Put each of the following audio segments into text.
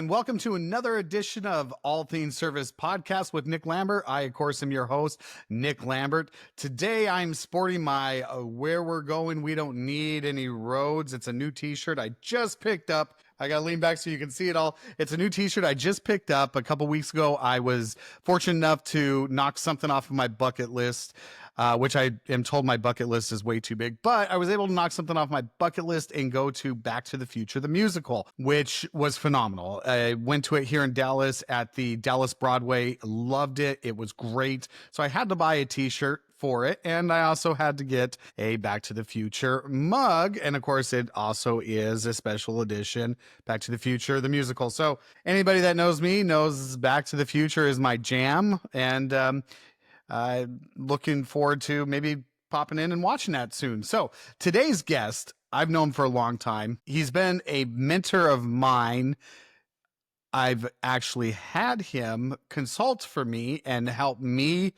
and welcome to another edition of All Things Service Podcast with Nick Lambert. I, of course, am your host, Nick Lambert. Today, I'm sporting my Where We're Going, We Don't Need Any Roads. It's a new t-shirt I just picked up. I got to lean back so you can see it all. It's a new t-shirt I just picked up a couple weeks ago. I was fortunate enough to knock something off of my bucket list, which I am told my bucket list is way too big, but I was able to knock something off my bucket list and go to Back to the Future, the musical, which was phenomenal. I went to it here in Dallas at the Dallas Broadway, loved it. It was great. So I had to buy a t-shirt for it, and I also had to get a Back to the Future mug, and of course it also is a special edition Back to the Future the musical. So anybody that knows me knows Back to the Future is my jam, and looking forward to maybe popping in and watching that soon. So today's guest I've known for a long time. He's been a mentor of mine. I've actually had him consult for me and help me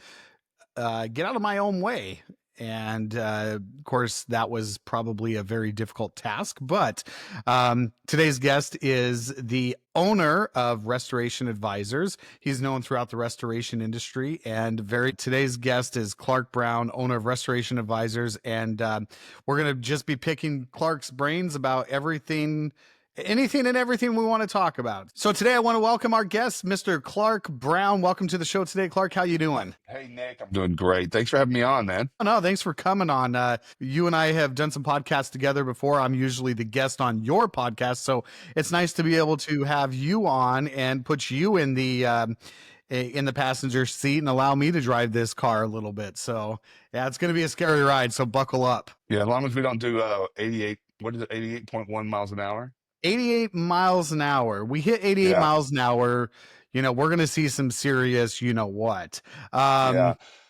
get out of my own way. And of course, that was probably a very difficult task. But today's guest is the owner of Restoration Advisors. He's known throughout the restoration industry. And today's guest is Klark Brown, owner of Restoration Advisors. And we're going to just be picking Klark's brains about anything and everything we want to talk about. So today I want to welcome our guest, Mr. Klark Brown. Welcome to the show today, Klark. How you doing? Hey, Nick. I'm doing great. Thanks for having me on, man. Oh, no, thanks for coming on. You and I have done some podcasts together before. I'm usually the guest on your podcast, so it's nice to be able to have you on and put you in the passenger seat and allow me to drive this car a little bit. So yeah, it's going to be a scary ride. So buckle up. Yeah, as long as we don't do 88.1 miles an hour. 88 miles an hour. We hit 88 miles an hour. You know, we're going to see some serious, you know what.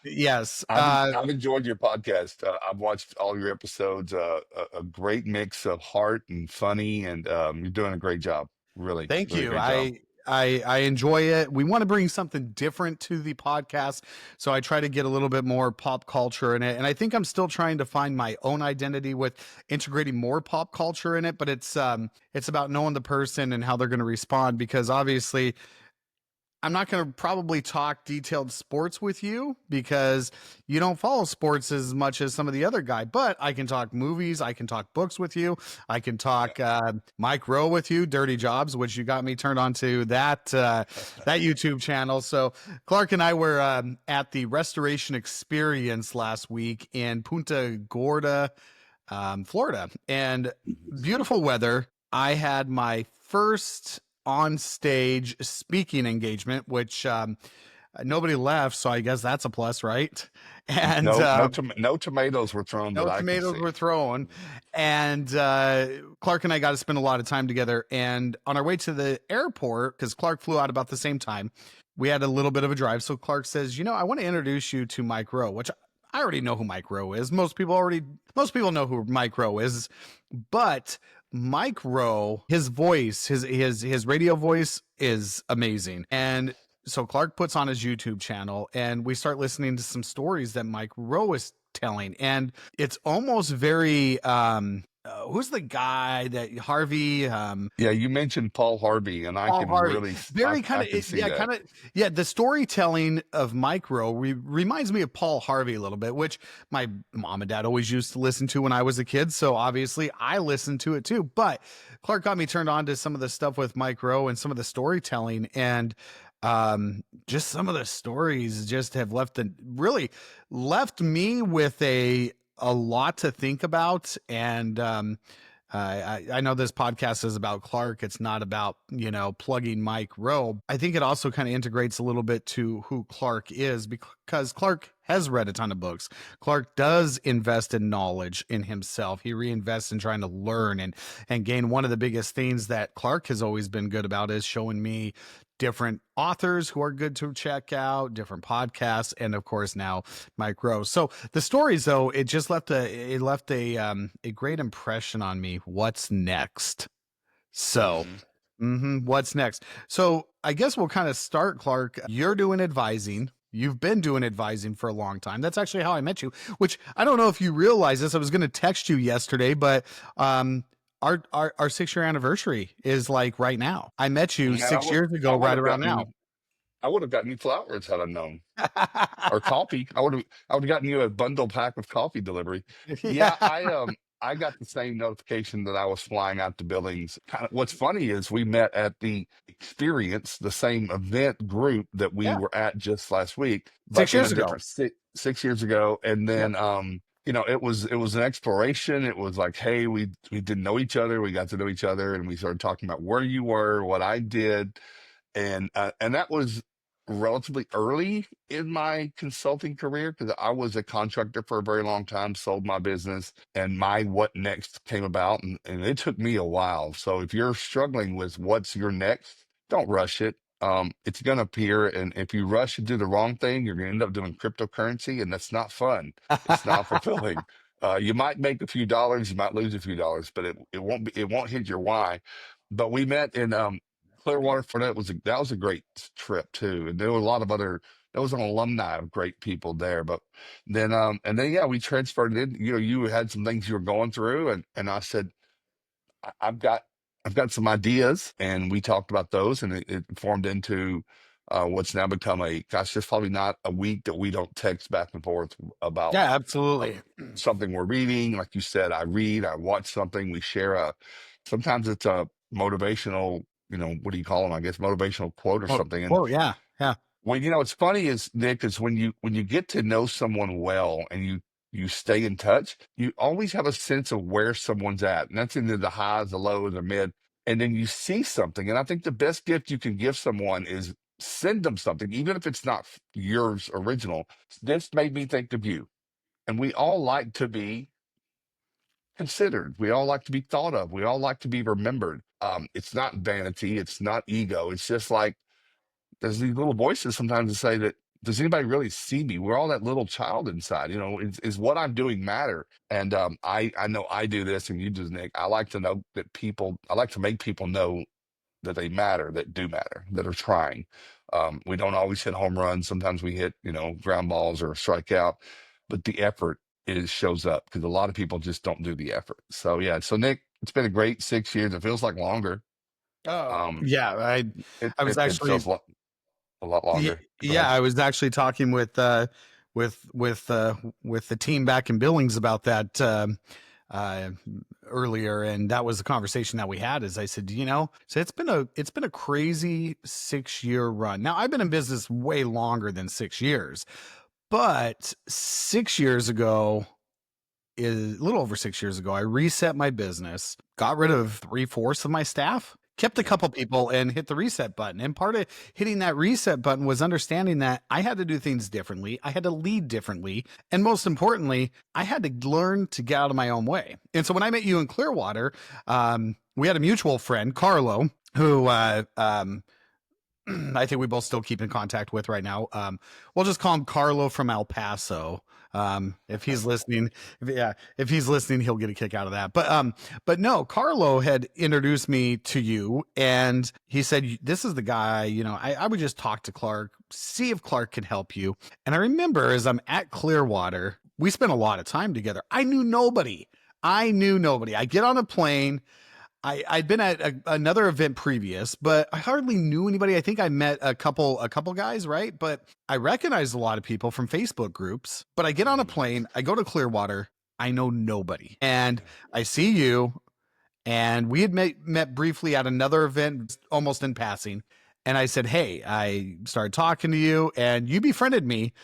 Yes. I've enjoyed your podcast. I've watched all your episodes. A great mix of heart and funny, and you're doing a great job. Really. Thank really you. I enjoy it. We want to bring something different to the podcast, so I try to get a little bit more pop culture in it. And I think I'm still trying to find my own identity with integrating more pop culture in it. But it's about knowing the person and how they're going to respond, because obviously I'm not going to probably talk detailed sports with you because you don't follow sports as much as some of the other guy, but I can talk movies. I can talk books with you. I can talk Mike Rowe with you, Dirty Jobs, which you got me turned on to that YouTube channel. So Klark and I were at the Restoration Experience last week in Punta Gorda, Florida, and beautiful weather. I had my first on stage speaking engagement, which nobody left, so I guess that's a plus, right? And no tomatoes were thrown. No tomatoes were thrown. And Klark and I got to spend a lot of time together. And on our way to the airport, because Klark flew out about the same time, we had a little bit of a drive. So Klark says, you know, I want to introduce you to Mike Rowe, which I already know who Mike Rowe is. Most people know who Mike Rowe is, but Mike Rowe, his voice, his radio voice is amazing. And so Klark puts on his YouTube channel and we start listening to some stories that Mike Rowe is telling. And it's almost very, who's the guy that Harvey? Yeah, you mentioned Paul Harvey, and I can really very kind of the storytelling of Mike Rowe reminds me of Paul Harvey a little bit, which my mom and dad always used to listen to when I was a kid. So obviously I listened to it too. But Klark got me turned on to some of the stuff with Mike Rowe and some of the storytelling, and just some of the stories just have left me with a lot to think about. And I know this podcast is about Klark. It's not about, you know, plugging Mike Rowe. I think it also kind of integrates a little bit to who Klark is, because Klark has read a ton of books. Klark does invest in knowledge in himself. He reinvests in trying to learn and gain. One of the biggest things that Klark has always been good about is showing me different authors who are good to check out, different podcasts, and of course now Mike Rowe. So the stories, though, it just left a great impression on me. What's next? So what's next? So I guess we'll kind of start, Klark. You're doing advising. You've been doing advising for a long time. That's actually how I met you, which I don't know if you realize this. I was going to text you yesterday, but our 6 year anniversary is like right now. I met you Man, 6 years I ago, would right have around now. gotten you flowers had I known. Or coffee. I would have gotten you a bundle pack of coffee delivery. Yeah, Yeah, I got the same notification that I was flying out to Billings. Kind of what's funny is we met at the experience, the same event group that we yeah. were at just last week, but 6 in a years ago. different 6 years ago. And Yep. then it was an exploration. It was like, hey, we didn't know each other. We got to know each other and we started talking about where you were, what I did, and that was relatively early in my consulting career because I was a contractor for a very long time, sold my business, and my what next came about, and it took me a while. So if you're struggling with what's your next, don't rush it. It's going to appear, and if you rush and do the wrong thing, you're going to end up doing cryptocurrency, and that's not fun. It's not fulfilling. You might make a few dollars, you might lose a few dollars, but it won't hit your why. But we met in Clearwater, Florida. That was a great trip too, and there were a lot of other. There was an alumni of great people there, but then yeah, we transferred in. You had some things you were going through, and I said, I've got some ideas, and we talked about those, and it formed into what's now become gosh, there's probably not a week that we don't text back and forth about Yeah, uh, absolutely. something we're reading. Like you said, I read, I watch something, we share sometimes it's a motivational, what do you call them? I guess motivational quote or Oh, something. And oh yeah, yeah. what's funny is, Nick, is when you get to know someone well and you stay in touch, you always have a sense of where someone's at. And that's either the highs, the lows, the mid. And then you see something. And I think the best gift you can give someone is send them something, even if it's not yours original. This made me think of you. And we all like to be considered. We all like to be thought of. We all like to be remembered. It's not vanity. It's not ego. It's just like there's these little voices sometimes that say that, does anybody really see me? We're all that little child inside. Is what I'm doing matter? And I know I do this, and you do, Nick. I like to know that people. I like to make people know that they matter, that do matter, that are trying. We don't always hit home runs. Sometimes we hit, ground balls or strike out, but the effort shows up because a lot of people just don't do the effort. So yeah. So Nick, it's been a great 6 years. It feels like longer. Oh Um, yeah, it I was it, it actually feels a lot longer. Go Yeah, ahead. I was actually talking with with the team back in Billings about that uh, earlier, and that was the conversation that we had. Is I said, so it's been a crazy 6 year run. Now I've been in business way longer than 6 years, but 6 years ago is a little over 6 years ago, I reset my business, got rid of three-fourths of my staff, kept a Yeah. couple people, and hit the reset button. And part of hitting that reset button was understanding that I had to do things differently. I had to lead differently. And most importantly, I had to learn to get out of my own way. And so when I met you in Clearwater, we had a mutual friend, Carlo, who I think we both still keep in contact with right now. We'll just call him Carlo from El Paso. If he's listening, if he's listening, he'll get a kick out of that. But no, Carlo had introduced me to you, and he said, "This is the guy." I would just talk to Klark, see if Klark can help you. And I remember as I'm at Clearwater, we spent a lot of time together. I knew nobody. I get on a plane. I'd been at another event previous, but I hardly knew anybody. I think I met a couple guys, right? But I recognized a lot of people from Facebook groups. But I get on a Mhm. plane, I go to Clearwater, I know nobody, and I see you, and we had met briefly at another event, almost in passing. And I said, "Hey," I started talking to you, and you befriended me,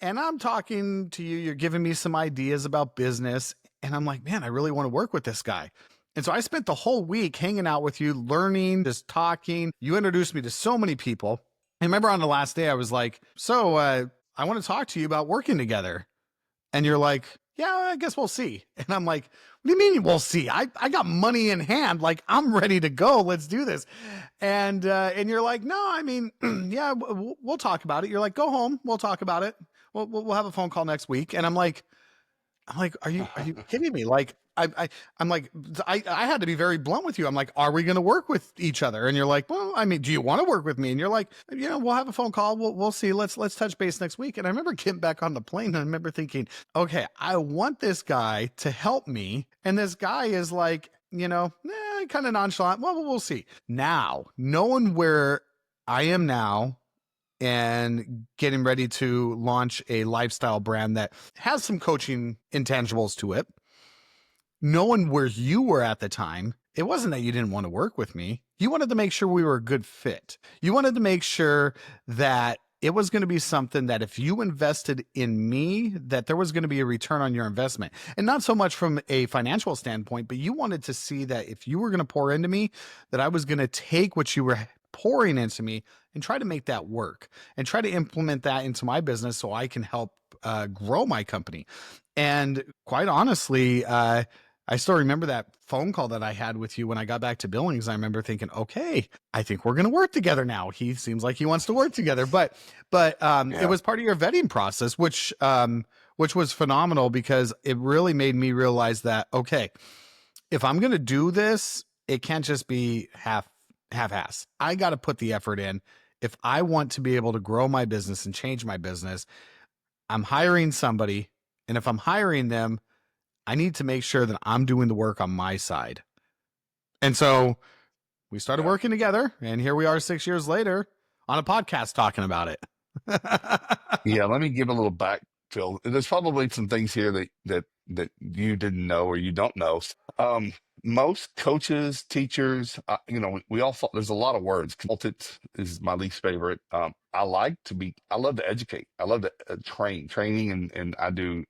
and I'm talking to you. You're giving me some ideas about business. And I'm like, man, I really want to work with this guy. And so I spent the whole week hanging out with you, learning, just talking. You introduced me to so many people. I remember on the last day, I was like, so I want to talk to you about working together. And you're like, yeah, I guess we'll see. And I'm like, what do you mean we'll see? I got money in hand. Like, I'm ready to go. Let's do this. And you're like, no, I mean, yeah, we'll talk about it. You're like, go home. We'll talk about it. We'll have a phone call next week. And I'm like, are you kidding me? Like, I'm like, I had to be very blunt with you. I'm like, are we going to work with each other? And you're like, well, I mean, do you want to work with me? And you're like, we'll have a phone call. We'll see. Let's touch base next week. And I remember getting back on the plane, and I remember thinking, okay, I want this guy to help me. And this guy is like, kind of nonchalant. Well, we'll see. Now, knowing where I am now and getting ready to launch a lifestyle brand that has some coaching intangibles to it, knowing where you were at the time, it wasn't that you didn't want to work with me. You wanted to make sure we were a good fit. You wanted to make sure that it was going to be something that if you invested in me, that there was going to be a return on your investment. And not so much from a financial standpoint, but you wanted to see that if you were going to pour into me, that I was going to take what you were pouring into me and try to make that work and try to implement that into my business so I can help grow my company. And quite honestly, I still remember that phone call that I had with you when I got back to Billings. I remember thinking, okay, I think we're going to work together now. He seems like he wants to work together, but it Yeah. was part of your vetting process, which was phenomenal because it really made me realize that, okay, if I'm going to do this, it can't just be half-ass. I got to put the effort in. If I want to be able to grow my business and change my business, I'm hiring somebody. And if I'm hiring them, I need to make sure that I'm doing the work on my side. And so we started Yeah. working together, and here we are 6 years later on a podcast talking about it. Yeah, let me give a little backfill. There's probably some things here that you didn't know or you don't know. Um, Most coaches, teachers, we all thought there's a lot of words. Consultant is my least favorite. I love to educate. I love to training, and I do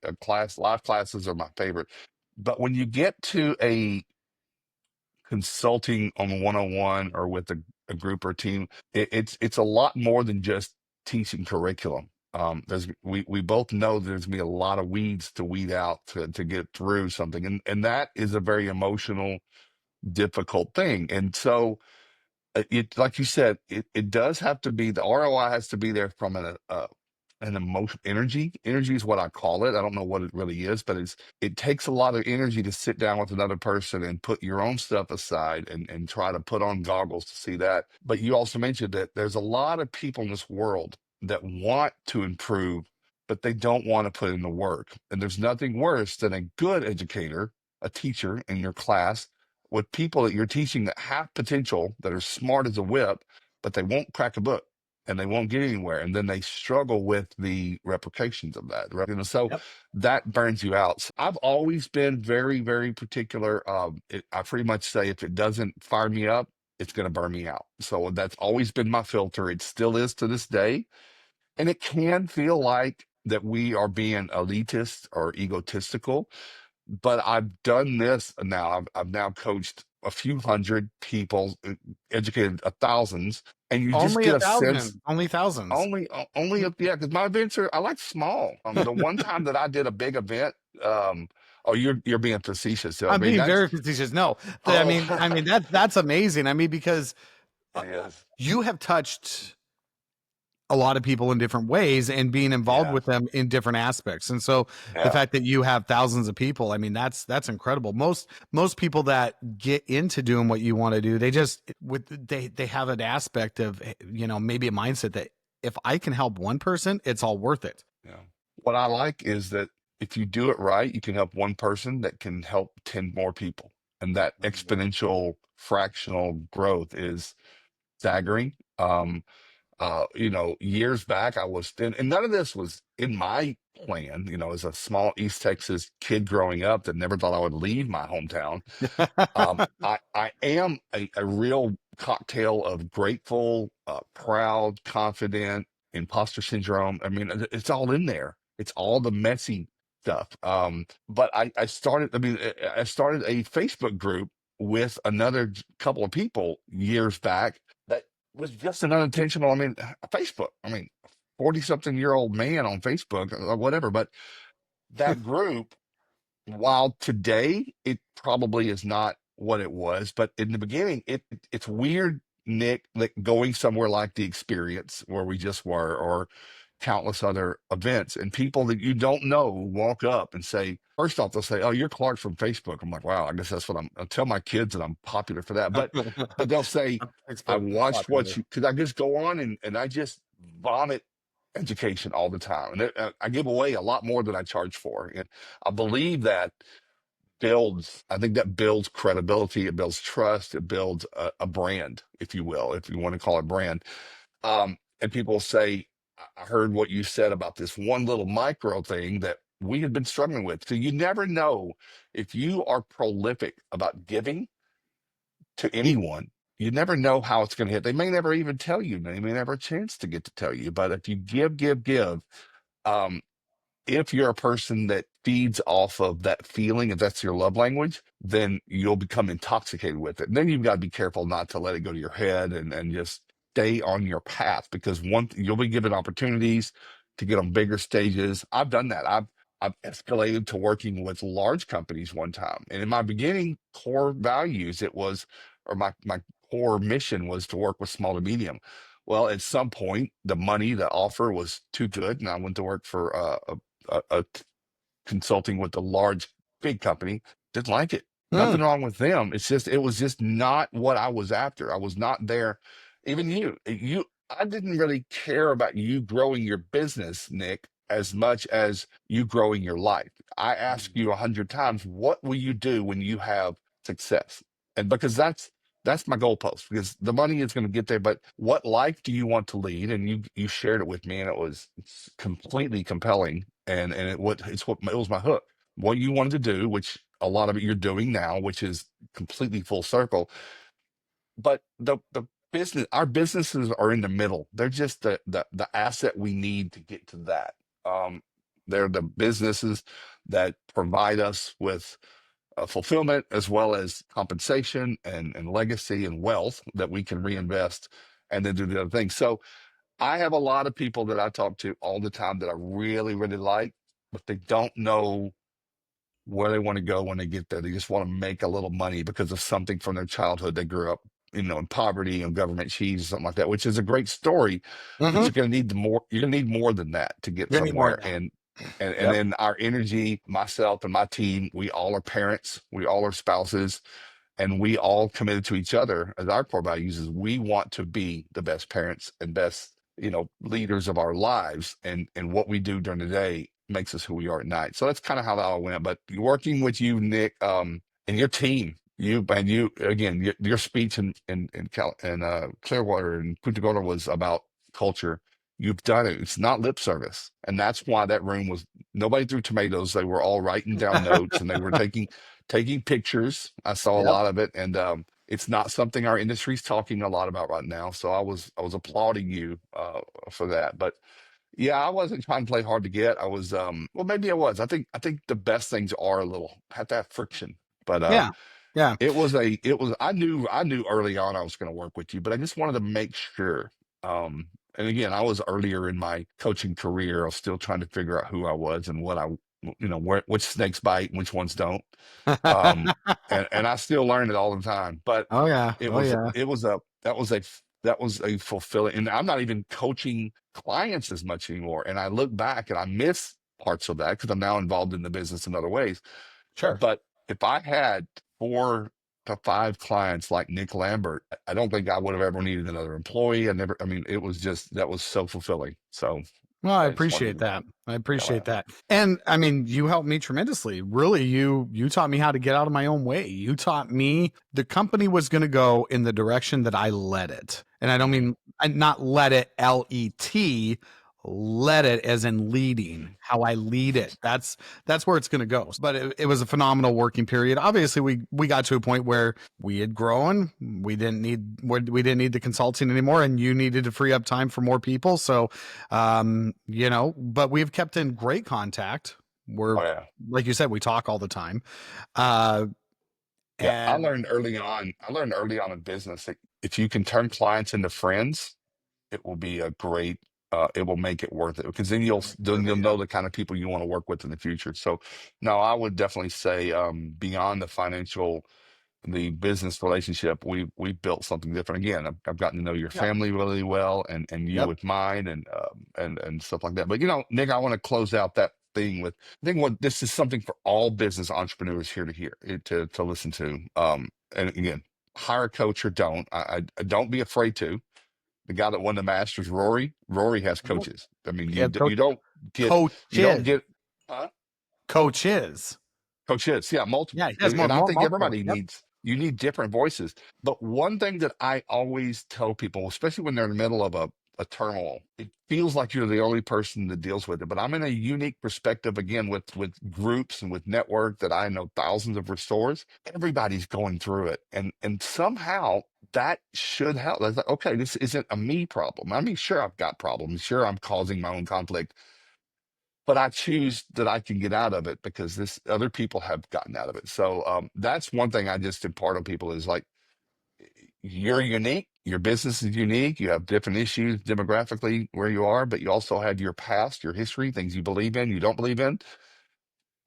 live classes are my favorite. But when you get to a consulting on one-on-one or with a group or team, it's a lot more than just teaching curriculum. We both know there's gonna be a lot of weeds to weed out to get through something, and that is a very emotional, difficult thing. And so it like you said, it does have to be, the ROI has to be there from an emotion energy. Energy is what I call it. I don't know what it really is, but it takes a lot of energy to sit down with another person and put your own stuff aside and try to put on goggles to see that. But you also mentioned that there's a lot of people in this world that want to improve, but they don't want to put in the work. And there's nothing worse than a good educator, a teacher in your class with people that you're teaching that have potential, that are smart as a whip, but they won't crack a book and they won't get anywhere. And then they struggle with the replications of that. Right? So Yep. that burns you out. So I've always been very, very particular. I pretty much say if it doesn't fire me up, it's going to burn me out. So that's always been my filter. It still is to this day. And it can feel like that we are being elitist or egotistical, but I've done this now. I've now coached a few hundred people, educated thousands, and you just Only get a a sense. thousand, only thousands. Yeah, because my events I like small. The one time that I did a big event, oh, you're being facetious. I I'm mean, being that's very facetious. No, oh, I mean that's amazing. I mean because uh, yes, you have touched a lot of people in different ways and being involved yeah, with them in different aspects. And so the yeah, fact that you have thousands of people, I mean, that's incredible. Most people that get into doing what you want to do, they have an aspect of, maybe a mindset that if I can help one person, it's all worth it. yeah. What I like is that if you do it right, you can help one person that can help 10 more people. And that exponential fractional growth is staggering. Years back, I was thin, and none of this was in my plan. As a small East Texas kid growing up that never thought I would leave my hometown. I am a real cocktail of grateful, proud, confident, imposter syndrome. I mean, it's all in there. It's all the messy stuff. But I started. I mean, I started a Facebook group with another couple of people years back that was just an unintentional. I mean, Facebook. I mean, 40-something-year-old man on Facebook or whatever. But that group, while today it probably is not what it was, but in the beginning, it's weird, Nick, like going somewhere like the experience where we just were, or countless other events, and people that you don't know walk up and say, first off, they'll say, "Oh, you're Clark from Facebook." I'm like, wow, I guess that's what I'll tell my kids that I'm popular for that. But they'll say, I Facebook watched what popular. you, because I just go on and I just vomit education all the time. And I give away a lot more than I charge for. And I believe that I think that builds credibility, it builds trust, it builds a brand, if you will, if you want to call it brand. And people say, I heard what you said about this one little micro thing that we had been struggling with. So you never know if you are prolific about giving to Ye- anyone, you never know how it's going to hit. They may never even tell you. They may never have a chance to get to tell you. But if you give, um, if you're a person that feeds off of that feeling, if that's your love language, then you'll become intoxicated with it. And then you've got to be careful not to let it go to your head and just stay on your path because you'll be given opportunities to get on bigger stages. I've done that. I've escalated to working with large companies one time. And in my beginning core values, or my core mission was to work with small to medium. Well, at some point, the money, the offer was too good, and I went to work for a consulting with a large big company. Didn't like it. Mm, Nothing wrong with them. It was just not what I was after. I was not there. Even I didn't really care about you growing your business, Nick, as much as you growing your life. I ask you 100 times, what will you do when you have success? And because that's my goalpost, because the money is going to get there, but what life do you want to lead? And you shared it with me, and it's completely compelling, and it was my hook. What you wanted to do, which a lot of it you're doing now, which is completely full circle. But the business, our businesses are in the middle. They're just the asset we need to get to that. Um, they're the businesses that provide us with fulfillment as well as compensation and legacy and wealth that we can reinvest and then do the other things. So I have a lot of people that I talk to all the time that I really, really like, but they don't know where they want to go when they get there. They just want to make a little money because of something from their childhood. They grew up, in poverty and government cheese or something like that, which is a great story, but hmm you're gonna need more than that to get You need more somewhere. of that. And Yep. then our energy, myself and my team, we all are parents, we all are spouses, and we all committed to each other as our core values is we want to be the best parents and best leaders of our lives, and what we do during the day makes us who we are at night. So that's kind of how that all went. But working with you, Nick, and your team, you again, your speech in Clearwater and Punta Gorda was about culture. You've done it. It's not lip service, and that's why that room was, nobody threw tomatoes. They were all writing down notes, and they were taking pictures. I saw a Yep. lot of it, and it's not something our industry's talking a lot about right now. So I was applauding you for that. But yeah, I wasn't trying to play hard to get. I was well, maybe I was. I think the best things are a little have to have friction. But Yeah. Yeah. I knew early on I was going to work with you, but I just wanted to make sure. And again, I was earlier in my coaching career. I was still trying to figure out who I was and what which snakes bite and which ones don't. Um, and I still learn it all the time. But Oh yeah. it Oh was yeah. it was a that was a fulfilling. And I'm not even coaching clients as much anymore. And I look back and I miss parts of that because I'm now involved in the business in other ways. Sure. But if I had 4 to 5 clients like Nick Lambert, I don't think I would have ever needed another employee. I mean, it was just, that was so fulfilling. So Well, I I just wanted appreciate to that. I tell appreciate that. that. And I mean, you helped me tremendously. Really, you taught me how to get out of my own way. You taught me the company was going to go in the direction that I led it. And I don't Mhm. mean I not let it let it as in leading, how I lead it. That's where it's going to go. But it was a phenomenal working period. Obviously, we got to a point where we had grown. We didn't need the consulting anymore, and you needed to free up time for more people. So but we've kept in great contact. We're Oh yeah. like you said, we talk all the time. Uh, Yeah. and I learned early on in business that if you can turn clients into friends, it will be a great it will make it worth it because then you'll know the kind of people you want to work with in the future. So no, I would definitely say beyond the business relationship, we built something different. Again, I've gotten to know your yeah, family really well, and you yep, with mine, and stuff like that. But Nick, I want to close out that thing with, I think what this is something for all business entrepreneurs here to to listen to. And again, hire a coach or don't. I don't be afraid to. The guy that won the Masters, Rory has coaches. I mean, yeah, you don't get you don't coaches, get. Huh? coaches. Coach hits, yeah, multiple. Yeah, he has And I think multiple. everybody Yep. needs, you need different voices. But one thing that I always tell people, especially when they're in the middle of a turmoil, it feels like you're the only person that deals with it. But I'm in a unique perspective again with groups and with network that I know thousands of restores. Everybody's going through it. And somehow that should help. It's like, okay, this isn't a me problem. I mean, sure, I've got problems. Sure, I'm causing my own conflict, but I choose that I can get out of it because this other people have gotten out of it. So that's one thing I just impart on people is like, you're unique, your business is unique, you have different issues demographically where you are, but you also have your past, your history, things you believe in, you don't believe in.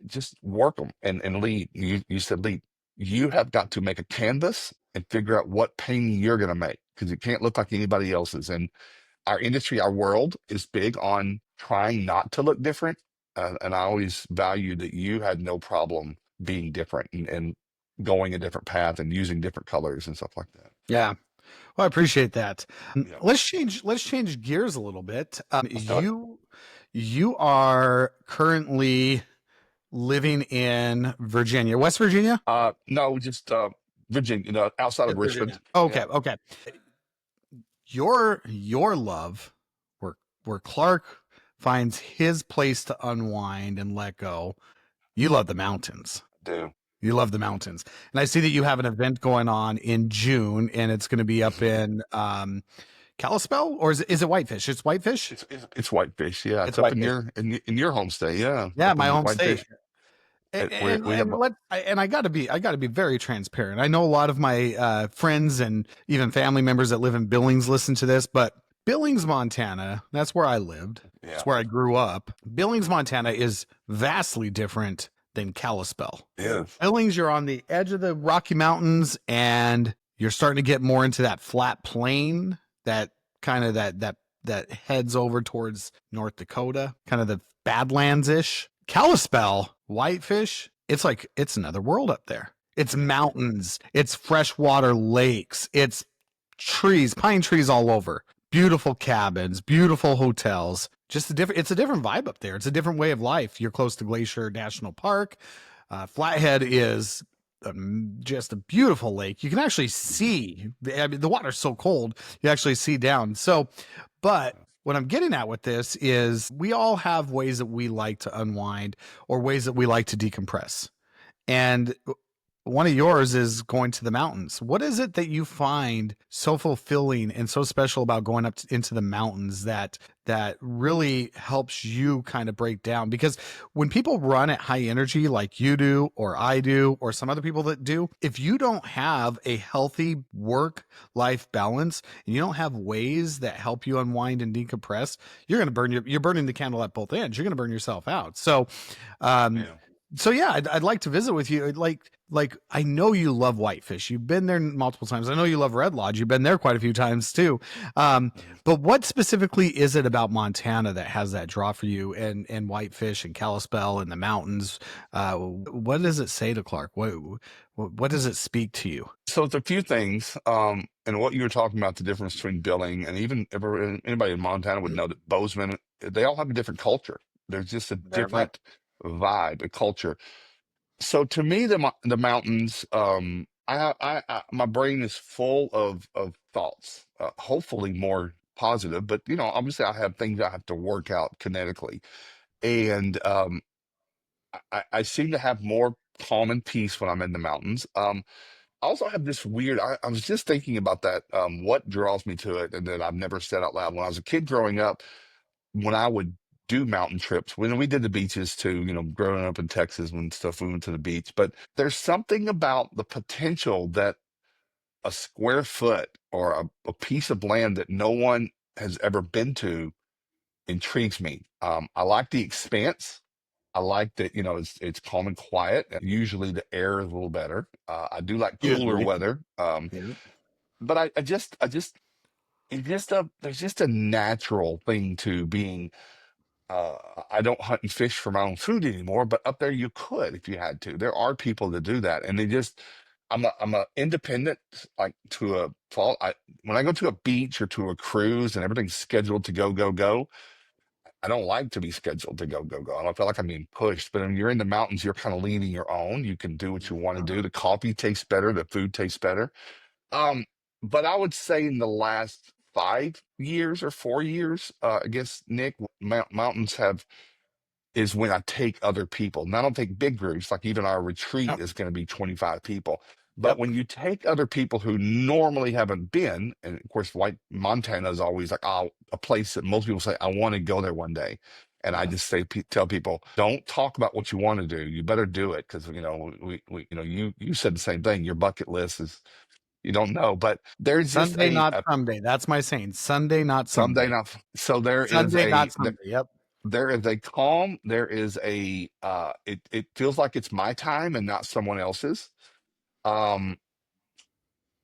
Just work them and lead. You said lead. You have got to make a canvas and figure out what painting you're going to make because it can't look like anybody else's. And our industry, our world is big on trying not to look different. And I always value that you had no problem being different and going a different path and using different colors and stuff like that. Yeah. Well, I appreciate that. Yeah, Let's change gears a little bit. let's do it. You are currently living in Virginia, West Virginia? No, just Virginia, outside of Just Richmond. Virginia. Okay, Yeah, okay. Your love, where Clark finds his place to unwind and let go. You love the mountains. I do. You love the mountains. And I see that you have an event going on in June, and it's going to be up Mhm. in Kalispell, or is it Whitefish? It's Whitefish. It's Whitefish. Yeah, It's it's up Whitefish. in your home state. Yeah, Yeah, up my in home state. Whitefish. We have I gotta be very transparent. I know a lot of my friends and even family members that live in Billings listen to this, but Billings, Montana, that's where I lived. yeah, It's where I grew up. Billings, Montana is vastly different than Kalispell. yeah, Billings, you're on the edge of the Rocky Mountains and you're starting to get more into that flat plain that kind of that heads over towards North Dakota, kind of the Badlands ish. Kalispell, Whitefish, it's like it's another world up there. It's yeah, mountains, it's freshwater lakes, it's trees, pine trees all over. Beautiful cabins, beautiful hotels. Just a different. It's a different vibe up there. It's a different way of life. You're close to Glacier National Park. Flathead is just a beautiful lake. You can actually see. I mean, the water's so cold, you actually see down. So, but what I'm getting at with this is we all have ways that we like to unwind or ways that we like to decompress. And one of yours is going to the mountains. What is it that you find so fulfilling and so special about going up into the mountains that really helps you kind of break down? Because when people run at high energy like you do or I do or some other people that do, if you don't have a healthy work life balance and you don't have ways that help you unwind and decompress, you're burning the candle at both ends. You're going to burn yourself out. Um yeah. so yeah, I'd like to visit with you. Like I know you love Whitefish. You've been there multiple times. I know you love Red Lodge. You've been there quite a few times too. Um, Mhm. but what specifically is it about Montana that has that draw for you and Whitefish and Kalispell and the mountains? What does it say to Clark? What does it speak to you? So it's a few things, and what you were talking about the difference between billing and even anybody in Montana would know that Bozeman, they all have a different culture. There's just a Very much. different vibe, a culture. So to me, the mountains, my brain is full of thoughts, hopefully more positive, but obviously I have things I have to work out kinetically, and I seem to have more calm and peace when I'm in the mountains. I also have this weird, I was just thinking about that, what draws me to it, and that I've never said out loud. When I was a kid growing up, when I would do mountain trips, when we did the beaches too, growing up in Texas when stuff we went to the beach, but there's something about the potential that a square foot or a piece of land that no one has ever been to intrigues me. I like the expanse. I like that, it's calm and quiet. Usually the air is a little better. I do like cooler Usually. weather. Yeah. But there's just a natural thing to being, uh, I don't hunt and fish for my own food anymore, but up there you could if you had to. There are people that do that. And I'm a independent, like to a fault. When I go to a beach or to a cruise and everything's scheduled to go, go, go, I don't like to be scheduled to go, go, go. I don't feel like I'm being pushed. But when you're in the mountains, you're kind of leading your own. You can do what you want to do. The coffee tastes better. The food tastes better. Um, but I would say in the last 5 years or 4 years, I guess, Nick, mountains have is when I take other people. And I don't take big groups, like even our retreat Yep. is going to be 25 people. But Yep. when you take other people who normally haven't been, and of course, like Montana is always like, oh, a place that most people say, I want to go there one day. And I Yeah. just say, tell people, don't talk about what you want to do. You better do it because you said the same thing. Your bucket list is you don't know, but there's just Sunday, not someday. That's my saying. Sunday, not someday someday. not. So there is Sunday, not someday. Yep. there is a calm, there is a it feels like it's my time and not someone else's. Um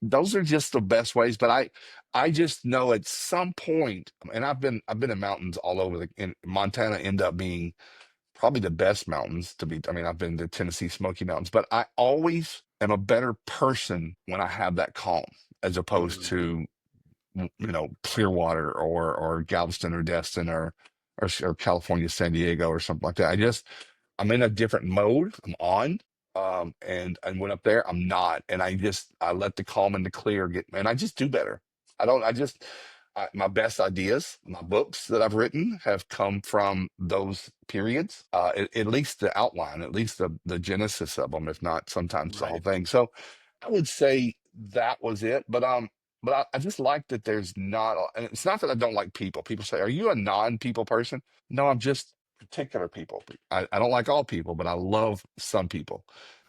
those are just the best ways, but I just know at some point, and I've been in mountains all over in Montana end up being probably the best mountains to be. I mean, I've been to Tennessee Smoky Mountains, but I always am a better person when I have that calm as opposed Mhm. to Clearwater or Galveston or Destin or California, San Diego or something like that. I'm in a different mode. I'm on. And I went up there, I'm not. And I let the calm and the clear get, and I just do better. I don't, I just, my best ideas, my books that I've written have come from those periods, at least the outline, at least the genesis of them, if not sometimes the whole Right. thing. So I would say that was it. But I just like that there's not, and it's not that I don't like people. People say, are you a non-people person? No, I'm just particular people. I don't like all people, but I love some people.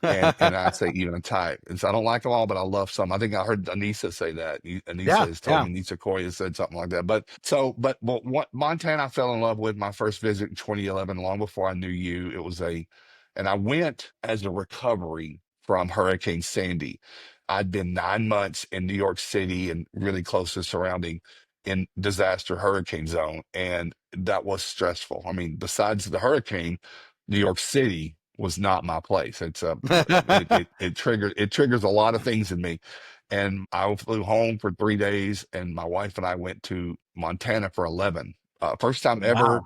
And I say even a type. And so I don't like them all, but I love some. I think I heard Anissa say that. Anissa Yeah. has told Yeah. me, Anissa Coy has said something like that. But what Montana I fell in love with my first visit in 2011, long before I knew you. And I went as a recovery from Hurricane Sandy. I'd been 9 months in New York City and really close to surrounding in disaster hurricane zone. And that was stressful. I mean, besides the hurricane, New York City was not my place. It triggers a lot of things in me. And I flew home for 3 days, and my wife and I went to Montana for 11. First time ever, Wow.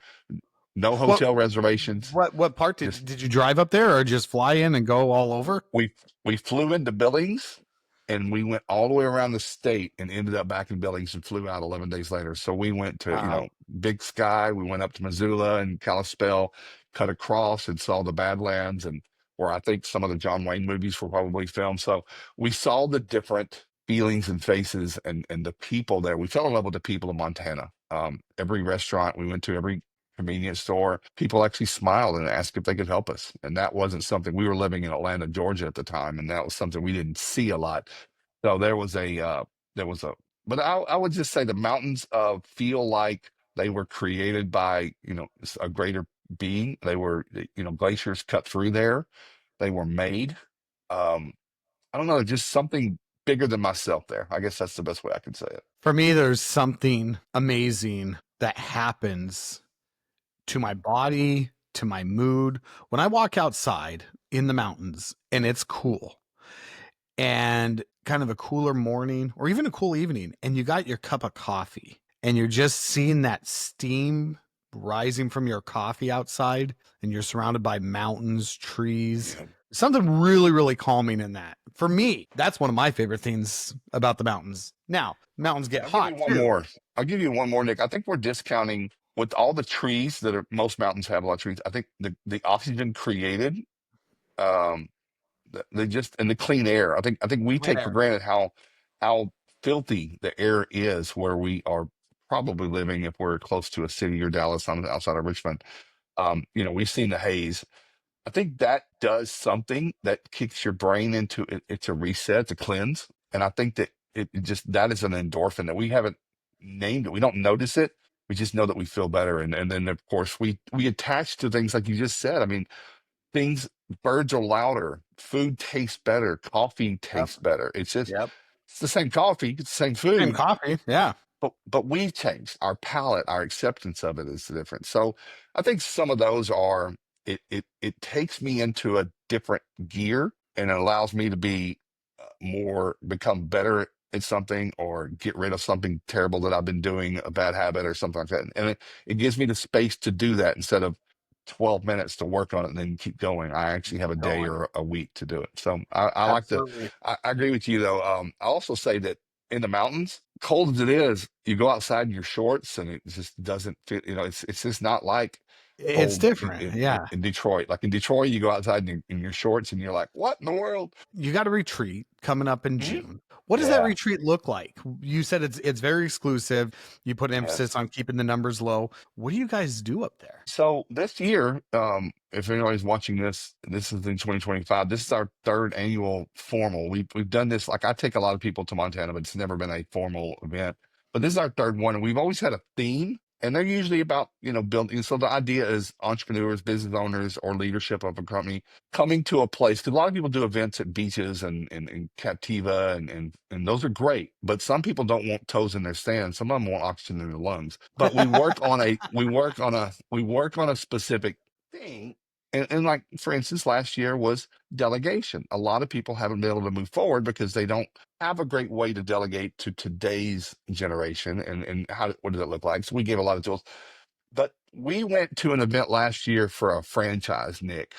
no What hotel reservations. what part Just did you drive up there or just fly in and go all over? we we flew into Billings and we went all the way around the state and ended up back in Billings and flew out 11 days later. So we went to, Wow. Big Sky. We went up to Missoula and Kalispell, cut across and saw the Badlands and where I think some of the John Wayne movies were probably filmed. So we saw the different feelings and faces and the people there. We fell in love with the people of Montana. Every restaurant we went to, every convenience store, people actually smiled and asked if they could help us. And that wasn't something we were living in Atlanta, Georgia at the time, and that was something we didn't see a lot. So there was a, but I would just say the mountains feel like they were created by a greater being. They were glaciers cut through there. They were made. Um, I don't know, just something bigger than myself there. I guess that's the best way I can say it. For me, there's something amazing that happens to my body, to my mood when I walk outside in the mountains and it's cool and kind of a cooler morning or even a cool evening and you got your cup of coffee and you're just seeing that steam rising from your coffee outside and you're surrounded by mountains, trees. Yeah. Something really, really calming in that. For me, that's one of my favorite things about the mountains. Now, mountains get I'll give hot you one too. more. I'll give you one more, Nick. I think we're discounting with all the trees that are most mountains have a lot of trees. I think the oxygen created, um, they just and the clean air. I think we Clean take for air. granted how filthy the air is where we are probably living if we're close to a city or Dallas on the outside of Richmond. We've seen the haze. I think that does something that kicks your brain into it. It's a reset, it's a cleanse. And I think that it just that is an endorphin that we haven't named it. We don't notice it. We just know that we feel better. And then of course we attach to things like you just said. I mean, things birds are louder, food tastes better, coffee Yep. tastes better. Yep. It's the same coffee, it's the same Same food, coffee. Yeah. but we've changed our palate, our acceptance of it is different. So I think some of those are it takes me into a different gear and it allows me to be more become better at something or get rid of something terrible that I've been doing, a bad habit or something like that. And it gives me the space to do that instead of 12 minutes to work on it and then keep going. I actually have a day Going. or a week to do it. So I like to, Absolutely. I agree with you though. I also say that in the mountains, cold as it is, you go outside in your shorts and it just doesn't fit. It's just not like It's cold different. Yeah. in Detroit. Like in Detroit, you go outside in your shorts and you're like, what in the world? You got a retreat coming up in Mhm. June. What does that Yeah. retreat look like? You said it's very exclusive. You put emphasis Yes. on keeping the numbers low. What do you guys do up there? So this year, if anybody's watching this, this is in 2025. This is our third annual formal. We've done this. Like I take a lot of people to Montana, but it's never been a formal event. But this is our third one, and we've always had a theme, and they're usually about building. So the idea is entrepreneurs, business owners, or leadership of a company coming to a place. Because a lot of people do events at beaches and Captiva, and those are great. But some people don't want toes in their sand. Some of them want oxygen in their lungs. But we work on a specific thing. And like for instance, last year was delegation. A lot of people haven't been able to move forward because they don't have a great way to delegate to today's generation. And what does that look like? So we gave a lot of tools. But we went to an event last year for a franchise, Nick,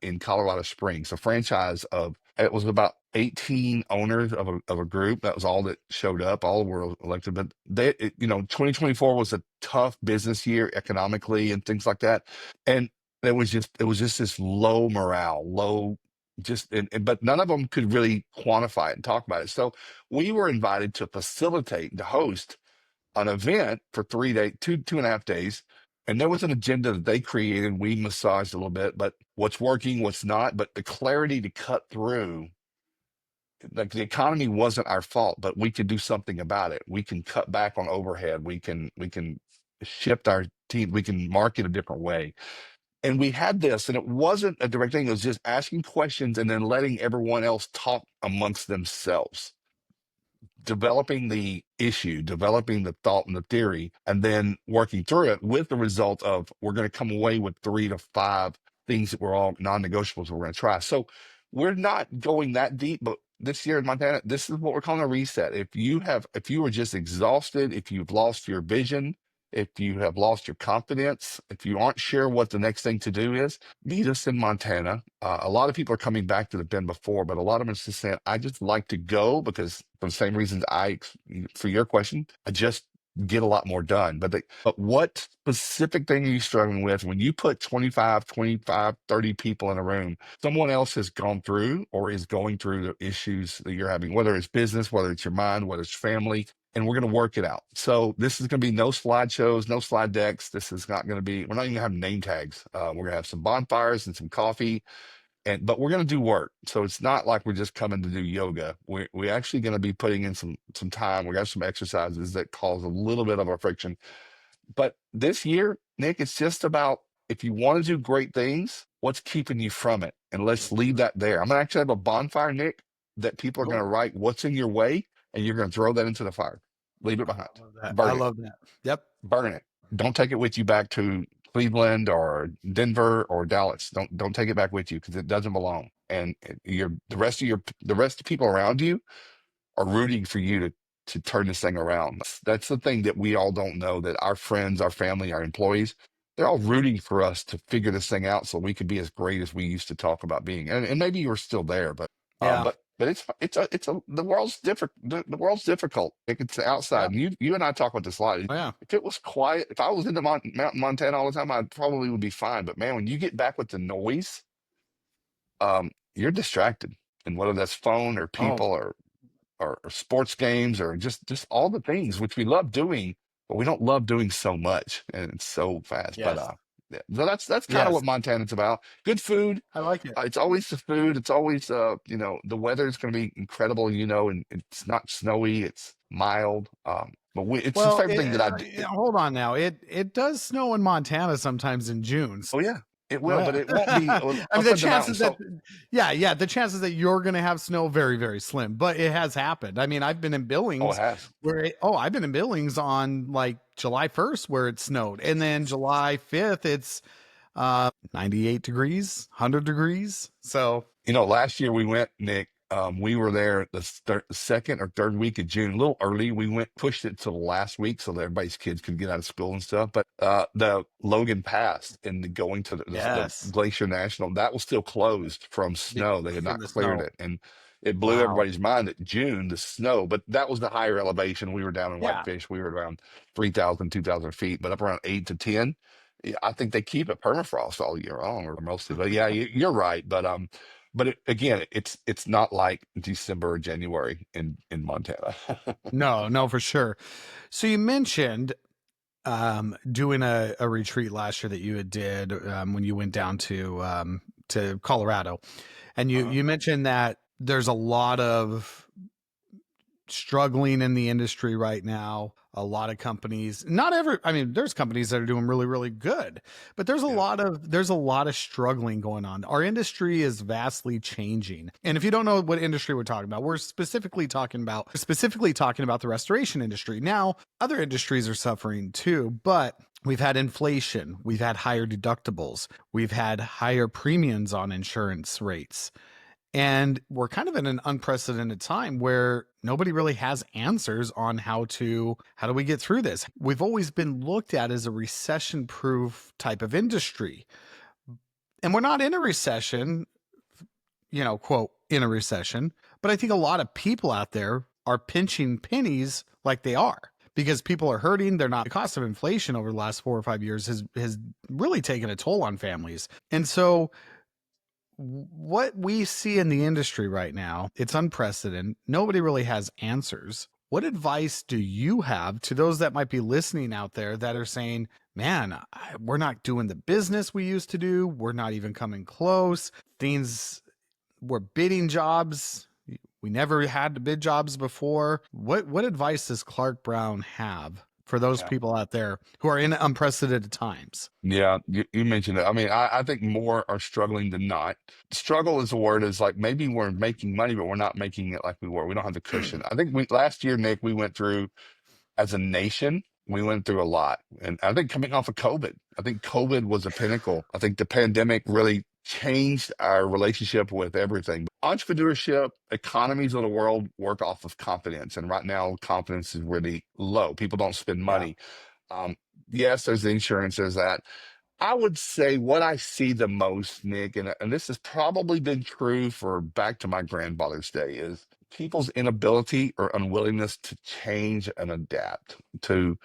in Colorado Springs. A franchise of it was about 18 owners of a group. That was all that showed up. All were elected, but 2024 was a tough business year economically and things like that. And it was just this low morale, low just but none of them could really quantify it and talk about it. So we were invited to facilitate, to host an event for 3 days, 2.5 days. And there was an agenda that they created. We massaged a little bit, but what's working, what's not, but the clarity to cut through, like the economy wasn't our fault, but we could do something about it. We can cut back on overhead. We can shift our team. We can market a different way. And we had this, and it wasn't a direct thing. It was just asking questions and then letting everyone else talk amongst themselves, developing the issue, developing the thought and the theory, and then working through it with the result of we're going to come away with 3 to 5 things that were all non-negotiables we're going to try. So we're not going that deep, but this year in Montana, this is what we're calling a reset. If you are just exhausted, if you've lost your vision, if you have lost your confidence, if you aren't sure what the next thing to do is, meet us in Montana. A lot of people are coming back that have been before, but a lot of them are just saying, I just like to go because for the same reasons for your question, I just get a lot more done. But what specific thing are you struggling with when you put 25, 30 people in a room? Someone else has gone through or is going through the issues that you're having, whether it's business, whether it's your mind, whether it's family, and we're going to work it out. So this is going to be no slideshows, no slide decks. This is not going to be, we're not even going to have name tags. We're going to have some bonfires and some coffee, but we're going to do work. So it's not like we're just coming to do yoga. We're actually going to be putting in some time. We got some exercises that cause a little bit of a friction. But this year, Nick, it's just about if you want to do great things, what's keeping you from it? And let's leave that there. I'm going to actually have a bonfire, Nick, that people are going Oh, to write what's in your way, and you're going to throw that into the fire. Leave it behind. I love that. I Burn it. love that. Yep. Burn it. Don't take it with you back to Cleveland or Denver or Dallas. Don't take it back with you because it doesn't belong. And the rest of the people around you are rooting for you to turn this thing around. That's the thing that we all don't know, that our friends, our family, our employees, they're all rooting for us to figure this thing out so we can be as great as we used to talk about being. And maybe you're still there, Yeah. but the world's different. The world's difficult. It's Yeah. outside. And you and I talk about this a lot. Oh, yeah. If it was quiet, if I was in the mountain Montana all the time, I probably would be fine. But man, when you get back with the noise, you're distracted. And whether that's phone or Oh, people or sports games or just all the things which we love doing, but we don't love doing so much and it's so fast. But yes. yeah. So that's kind of Yes. what Montana's about. Good food. I like it. It's always the food. It's always the weather is going to be incredible. And it's not snowy. It's mild. But it's the Well, favorite thing that I do. hold on now. It does snow in Montana sometimes in June. Oh yeah, it will, but Yeah. it won't be I mean, up the in the mountains. chances that, So yeah, the chances that you're going to have snow very, very slim, but it has happened. I mean, I've been in oh, it Billings has. I've been in Billings on like July 1st where it snowed. And then July 5th, it's 98 degrees, 100 degrees. So, Last year we went, Nick. We were there the second or third week of June, a little early. We pushed it to the last week so that everybody's kids could get out of school and stuff. But the Logan Pass and going to the Yes. Glacier National, that was still closed from snow. They had For not the cleared snow. it. And it blew Wow. everybody's mind that June, the snow, but that was the higher elevation. We were down in Yeah. Whitefish. We were around 3,000, 2,000 feet, but up around 8 to 10. Yeah, I think they keep it permafrost all year long, or mostly. But yeah, you're right. But again, it's not like December or January in Montana. No, no, for sure. So you mentioned doing a retreat last year that you had did when you went down to Colorado. And Uh-huh. you mentioned that there's a lot of struggling in the industry right now. A lot of companies, not every, I mean, there's companies that are doing really, really good, but Yeah. there's a lot of struggling going on. Our industry is vastly changing. And if you don't know what industry we're talking about, we're specifically talking about the restoration industry. Now, other industries are suffering too, but we've had inflation, we've had higher deductibles, we've had higher premiums on insurance rates. And we're kind of in an unprecedented time where nobody really has answers on how do we get through this? We've always been looked at as a recession proof type of industry. And we're not in a recession, quote, in a recession, but I think a lot of people out there are pinching pennies like they are because people are hurting. They're not. The cost of inflation over the last 4 or 5 years has really taken a toll on families. And so what we see in the industry right now, it's unprecedented. Nobody really has answers. What advice do you have to those that might be listening out there that are saying, man, we're not doing the business we used to do. We're not even coming close. We're bidding jobs. We never had to bid jobs before. What advice does Klark Brown have for those Yeah. people out there who are in unprecedented times? Yeah, you mentioned it. I mean, I think more are struggling than not. Struggle is a word is like maybe we're making money, but we're not making it like we were. We don't have the cushion. I think last year, Nick, we went through as a nation, we went through a lot. And I think coming off of COVID, I think COVID was a pinnacle. I think the pandemic really changed our relationship with everything. Entrepreneurship, economies of the world work off of confidence. And right now, confidence is really low. People don't spend Yeah. money. Um, yes, there's the insurance, there's that. I would say what I see the most, Nick, and this has probably been true for back to my grandfather's day, is people's inability or unwillingness to change and adapt to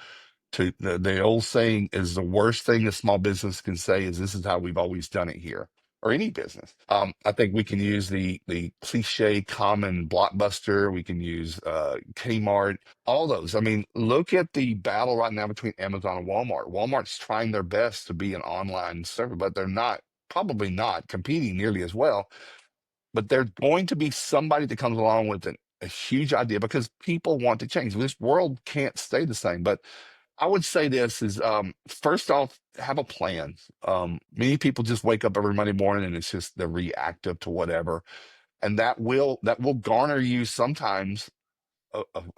the old saying is the worst thing a small business can say is this is how we've always done it here, or any business. I think we can use the cliche common Blockbuster, we can use Kmart, all those. I mean, look at the battle right now between Amazon and Walmart. Walmart's trying their best to be an online server, but they're not, probably not competing nearly as well. But there's going to be somebody that comes along with a huge idea because people want to change. This world can't stay the same. But I would say this is first off, have a plan. Many people just wake up every Monday morning and it's just they're reactive to whatever, and that will garner you sometimes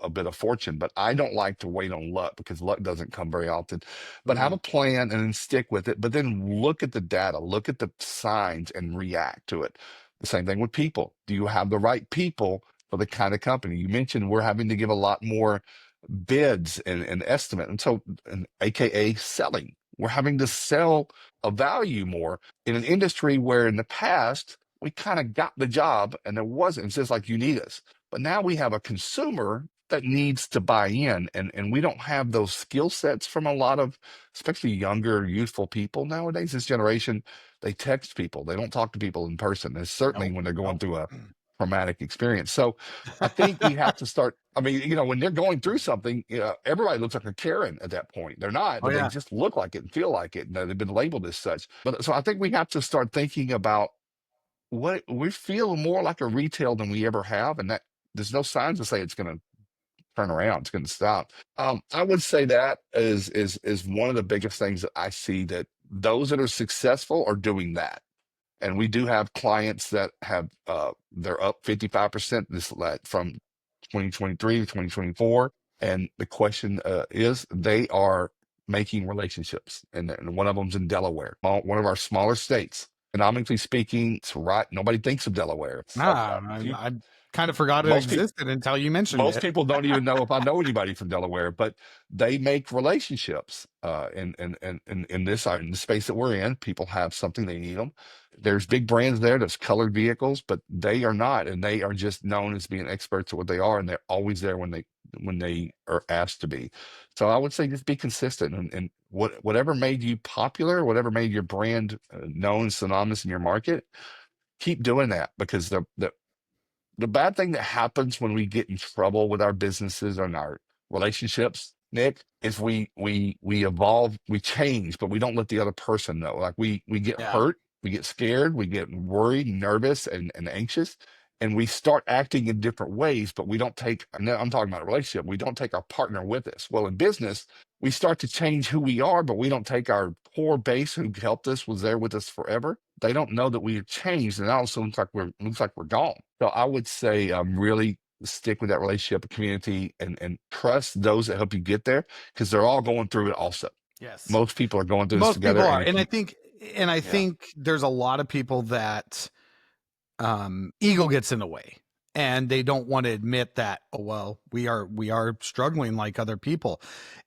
a bit of fortune. But I don't like to wait on luck because luck doesn't come very often. But have a Mhm. plan and then stick with it. But then look at the data, look at the signs, and react to it. The same thing with people. Do you have the right people for the kind of company you mentioned? We're having to give a lot more bids and estimate. And so, and AKA selling. We're having to sell a value more in an industry where in the past we kind of got the job and there wasn't. It's just like you need us. But now we have a consumer that needs to buy in, and we don't have those skill sets from a lot of, especially younger, youthful people nowadays. This generation, they text people, they don't talk to people in person. And certainly Nope. when they're going Nope. through a traumatic experience. So I think we have to start. I mean, when they're going through something, everybody looks like a Karen at that point. They're not, Oh but they yeah. just look like it and feel like it. And they've been labeled as such. But so I think we have to start thinking about what we feel more like a retail than we ever have. And that there's no signs to say it's going to turn around. It's going to stop. I would say that is one of the biggest things that I see that those that are successful are doing that. And we do have clients that have they're up 55% from 2023 to 2024. And the question is they are making relationships. And one of them's in Delaware, one of our smaller states. Economically speaking, it's right. Nobody thinks of Delaware. It's like Nah, if you I Kind of forgot it Most people existed until you mentioned most it. people don't even know if I know anybody from Delaware, but they make relationships. In the space that we're in, people have something, they need them. There's big brands there. There's colored vehicles, but they are not, and they are just known as being experts at what they are, and they're always there when they are asked to be. So I would say just be consistent, and whatever made you popular, whatever made your brand known, synonymous in your market, keep doing that, because the bad thing that happens when we get in trouble with our businesses and our relationships, Nick, is we evolve, we change, but we don't let the other person know. Like we get Yeah. hurt, we get scared, we get worried, nervous, and anxious, and we start acting in different ways, but we don't take, and now I'm talking about a relationship, we don't take our partner with us. Well, in business, we start to change who we are, but we don't take our core base who helped us, was there with us forever. They don't know that we have changed, and it also looks like we're gone. So I would say really stick with that relationship, community, and trust those that help you get there, because they're all going through it also. Yes. Most people are going through this Most together, people are. and if And I you, think and I yeah, think there's a lot of people that ego gets in the way and they don't want to admit that, oh well, we are struggling like other people.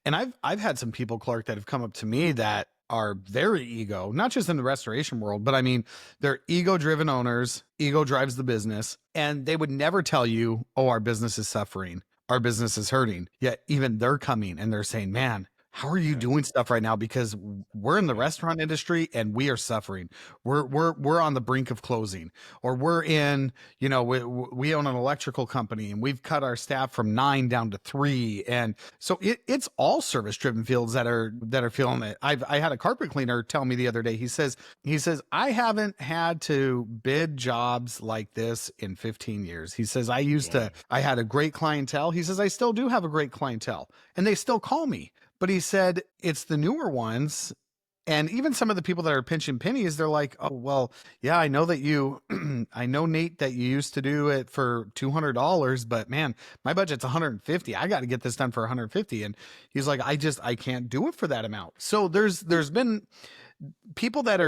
And I've had some people, Clark, that have come up to me that are very ego, not just in the restoration world, but I mean, they're ego driven owners. Ego drives the business, and they would never tell you, oh, our business is suffering, our business is hurting. Yet even they're coming and they're saying, man, how are you yeah, doing stuff right now? Because we're in the yeah, restaurant industry and we are suffering. We're on the brink of closing, or we're in, we own an electrical company and we've cut our staff from 9 down to 3. And so it's all service driven fields that are feeling it. I had a carpet cleaner tell me the other day. He says I haven't had to bid jobs like this in 15 years. He says yeah, I had a great clientele. He says I still do have a great clientele and they still call me. But he said it's the newer ones, and even some of the people that are pinching pennies, they're like, oh, well, yeah, I know that I know, Nate, that you used to do it for $200, but man, my budget's 150. I got to get this done for 150. And he's like, I can't do it for that amount. So there's been people that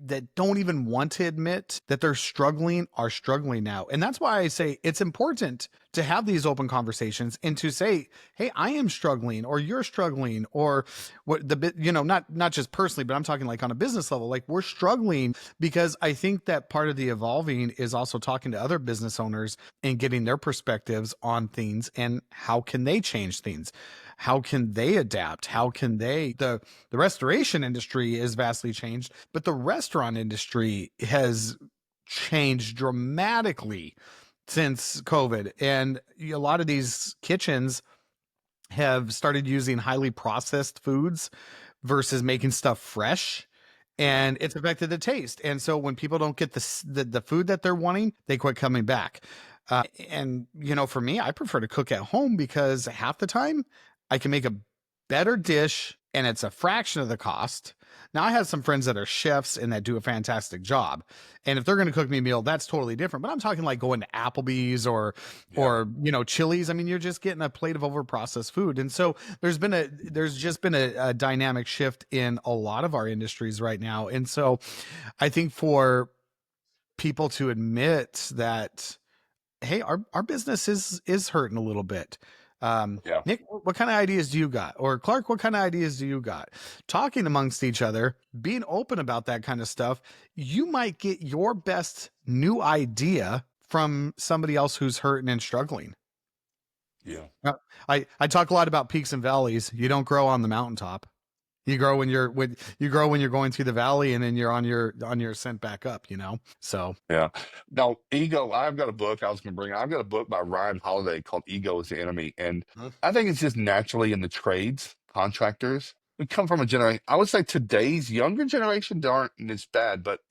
that don't even want to admit that they're struggling are struggling now. And that's why I say it's important to have these open conversations and to say, hey, I am struggling, or you're struggling, or what not just personally, but I'm talking like on a business level, like we're struggling. Because I think that part of the evolving is also talking to other business owners and getting their perspectives on things and how can they change things, how can they adapt, how can the restoration industry is vastly changed, but the restaurant industry has changed dramatically since COVID. And a lot of these kitchens have started using highly processed foods versus making stuff fresh. yeah, And it's affected the taste. And so when people don't get the food that they're wanting, they quit coming back. And for me, I prefer to cook at home because half the time I can make a better dish and it's a fraction of the cost. Now I have some friends that are chefs and that do a fantastic job. And if they're going to cook me a meal, that's totally different. But I'm talking like going to Applebee's or yeah, Chili's. I mean, you're just getting a plate of overprocessed food. And so there's just been a dynamic shift in a lot of our industries right now. And so I think for people to admit that, hey, our business is hurting a little bit. yeah. Nick, what kind of ideas do you got? Or Clark, what kind of ideas do you got? Talking amongst each other, being open about that kind of stuff, you might get your best new idea from somebody else who's hurting and struggling. Yeah. Uh, I talk a lot about peaks and valleys. You don't grow on the mountaintop. You grow when you're going through the valley, and then you're on your ascent back up. So Yeah. Now, ego, I've got a book I was going to bring. I've got a book by Ryan Holiday called Ego is the Enemy. And I think it's just naturally in the trades, contractors. We come from a generation, I would say today's younger generation aren't as bad, but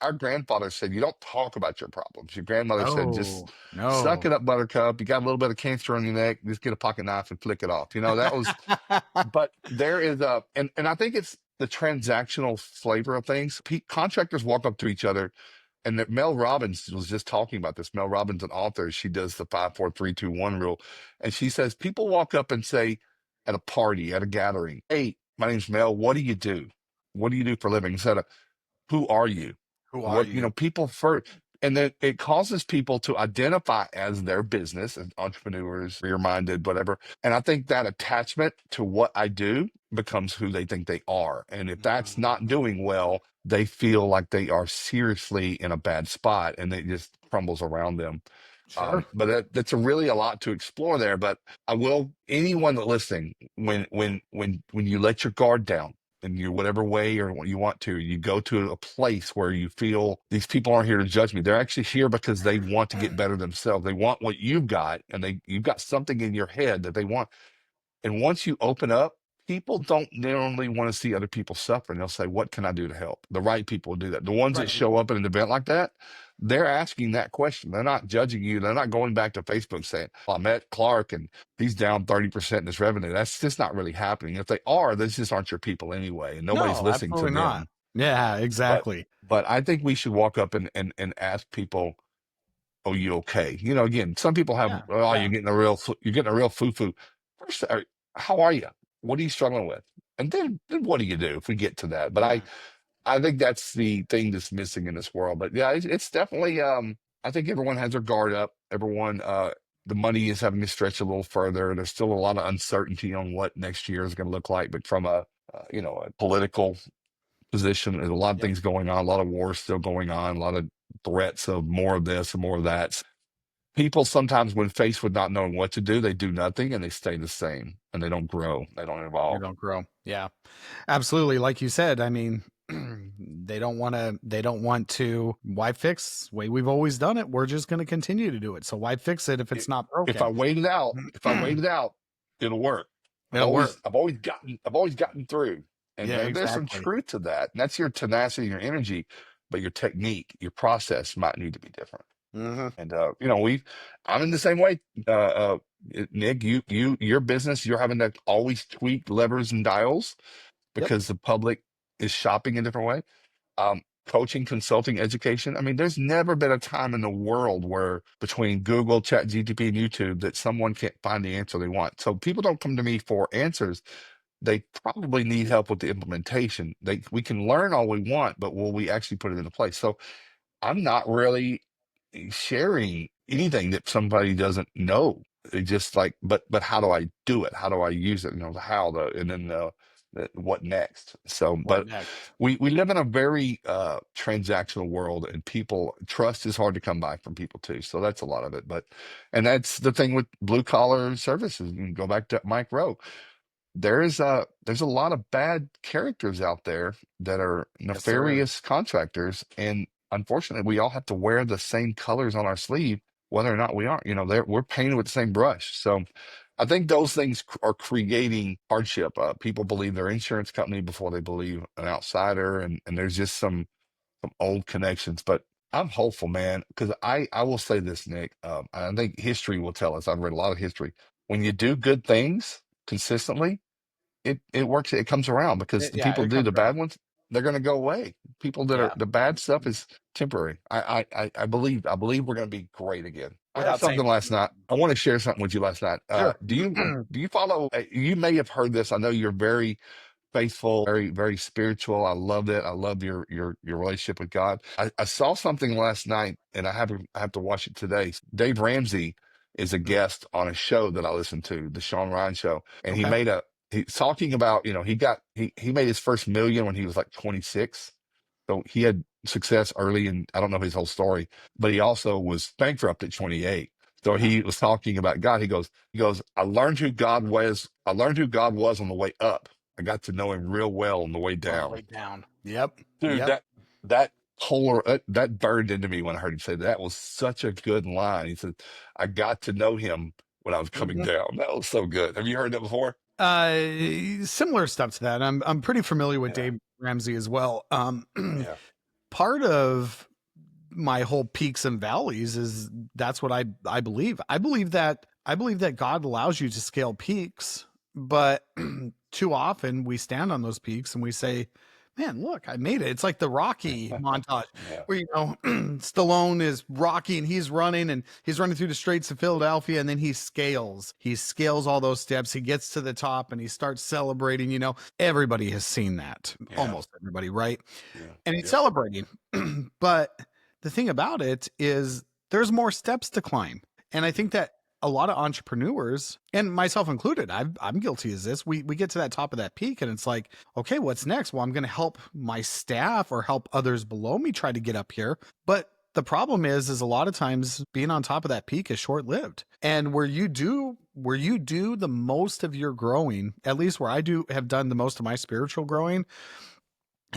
our grandfather said, you don't talk about your problems. Your grandmother said, just no, suck no. it up, buttercup. You got a little bit of cancer on your neck, just get a pocket knife and flick it off. That was, but there is and I think it's the transactional flavor of things. Contractors walk up to each other, and that Mel Robbins was just talking about this. Mel Robbins, an author, she does the 5 4 3 2 1 rule. And she says, people walk up and say at a party, at a gathering, hey, my name's Mel. What do you do? What do you do for a living? Instead of, who are you? Who are What, you? people first. And then it causes people to identify as their business, as entrepreneurs, career minded, whatever. And I think that attachment to what I do becomes who they think they are. And if that's not Mhm. doing well, they feel like they are seriously in a bad spot and it just crumbles around them. Sure. But that's really a lot to explore there. But I will, anyone that listening, when you let your guard down in your whatever way or what you want to, you go to a place where you feel these people aren't here to judge me. They're actually here because they want to get better themselves. They want what you've got, and you've got something in your head that they want. And once you open up, people don't normally want to see other people suffering. They'll say, "What can I do to help?" The right people will do that. The ones that Right. show up at an event like that, they're asking that question. They're not judging you. They're not going back to Facebook saying, "Well, I met Clark and he's down 30% in his revenue." That's just not really happening. If they are, those just aren't your people anyway, and nobody's No, listening to absolutely not. them. Yeah, But exactly. I think we should walk up and ask people, "Oh, you okay?" You know, again, some people have, Yeah, "Oh, yeah, you're getting a real foo-foo." First, how are you? What are you struggling with? And then what do you do if we get to that? But yeah. I think that's the thing that's missing in this world. But yeah, it's definitely, I think everyone has their guard up. Everyone, the money is having to stretch a little further. There's still a lot of uncertainty on what next year is going to look like. But from a political position, there's a lot of Yep. things going on, a lot of wars still going on, a lot of threats of more of this and more of that. People sometimes, when faced with not knowing what to do, they do nothing and they stay the same and they don't grow, they don't They evolve. don't grow. Yeah. Absolutely. Like you said, I mean, they don't want to, why fix way we've always done it? We're just going to continue to do it. So why fix it if I- it's not If I broken? wait it out, it'll work. It'll work. I've always gotten through, and Yeah, there's some exactly. truth to that. And that's your tenacity, your energy, but your technique, your process might need to be different. Hmm. And I'm in the same way. Nick, your business, you're having to always tweak levers and dials Yep. because the public is shopping a different way. Coaching, consulting, education. I mean, there's never been a time in the world where between Google, Chat GTP, and YouTube that someone can't find the answer they want. So people don't come to me for answers. They probably need help with the implementation. We can learn all we want, but will we actually put it into place? So I'm not really sharing anything that somebody doesn't know. They just like, but how do I do it? How do I use it? You know, the how, and then the what next. So, What but next? we live in a very transactional world, and people trust is hard to come by from people too. So that's a lot of it. But and that's the thing with blue collar services. You can go back to Mike Rowe. There's a lot of bad characters out there that are Yes, there is. nefarious contractors, and unfortunately, we all have to wear the same colors on our sleeve, whether or not we aren't. You know, we're painted with the same brush. So, I think those things are creating hardship. People believe their insurance company before they believe an outsider, and there's just some old connections. But I'm hopeful, man, because I will say this, Nick. I think history will tell us. I've read a lot of history. When you do good things consistently, it works. It comes around because the Yeah, people it do comes the around. bad ones, they're going to go away. People that are Yeah. the bad stuff is temporary. I believe we're going to be great again. I heard Without saying something last night. I want to share something with you last night. sure. Do you follow? You may have heard this. I know you're very faithful, very, very spiritual. I love it. I love your relationship with God. I saw something last night and I have to watch it today. Dave Ramsey is a guest on a show that I listen to, the Sean Ryan show. And Okay. he's talking about, he made his first million when he was like 26. So he had success early, and I don't know his whole story, but he also was bankrupt at 28. So Yeah. he was talking about God. He goes, I learned who God was. I learned who God was on the way up. I got to know him real well on the way On the down. way down. Yep. Dude, Yep. that that burned into me when I heard him say that. That was such a good line. He said, I got to know him when I was coming Mhm. down. That was so good. Have you heard that before? Similar stuff to that. I'm pretty familiar with Yeah. Dave Ramsey as well. Yeah. Part of my whole peaks and valleys is that's what I believe. I believe that God allows you to scale peaks, but too often we stand on those peaks and we say, "Man, look, I made it." It's like the Rocky montage Yeah. where Stallone is Rocky and he's running through the streets of Philadelphia and then he scales. He scales all those steps. He gets to the top and he starts celebrating. Everybody has seen that. Yeah. Almost everybody, right? Yeah. And he's Yep. celebrating. But the thing about it is there's more steps to climb. And I think that a lot of entrepreneurs, and myself included, I'm guilty as this. We get to that top of that peak, and it's like, okay, what's next? Well, I'm going to help my staff or help others below me try to get up here. But the problem is a lot of times being on top of that peak is short lived. And where you do the most of your growing, at least where I do have done the most of my spiritual growing,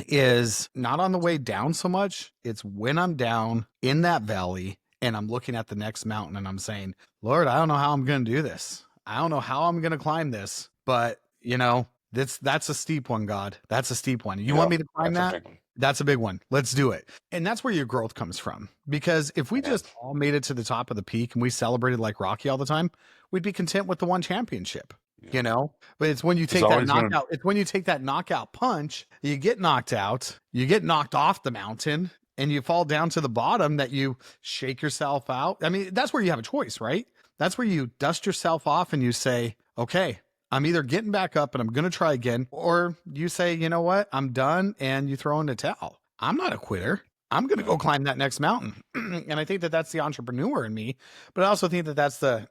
is not on the way down so much. It's when I'm down in that valley and I'm looking at the next mountain and I'm saying, Lord, I don't know how I'm going to do this. I don't know how I'm going to climb this, but that's a steep one, God. That's a steep one. You want Yeah, me to climb that's a that? big one. That's a big one. Let's do it. And that's where your growth comes from. Because if we Yeah, just all made it to the top of the peak and we celebrated like Rocky all the time, we'd be content with the one championship, yeah. you know? But it's when you It's take that always gonna. knockout, it's when you take that knockout punch, you get knocked out, you get knocked off the mountain, and you fall down to the bottom that you shake yourself out. I mean, that's where you have a choice, right? That's where you dust yourself off and you say, okay, I'm either getting back up and I'm going to try again, or you say, you know what, I'm done, and you throw in the towel. I'm not a quitter. I'm going to go No. climb that next mountain. And I think that that's the entrepreneur in me, but I also think that that's the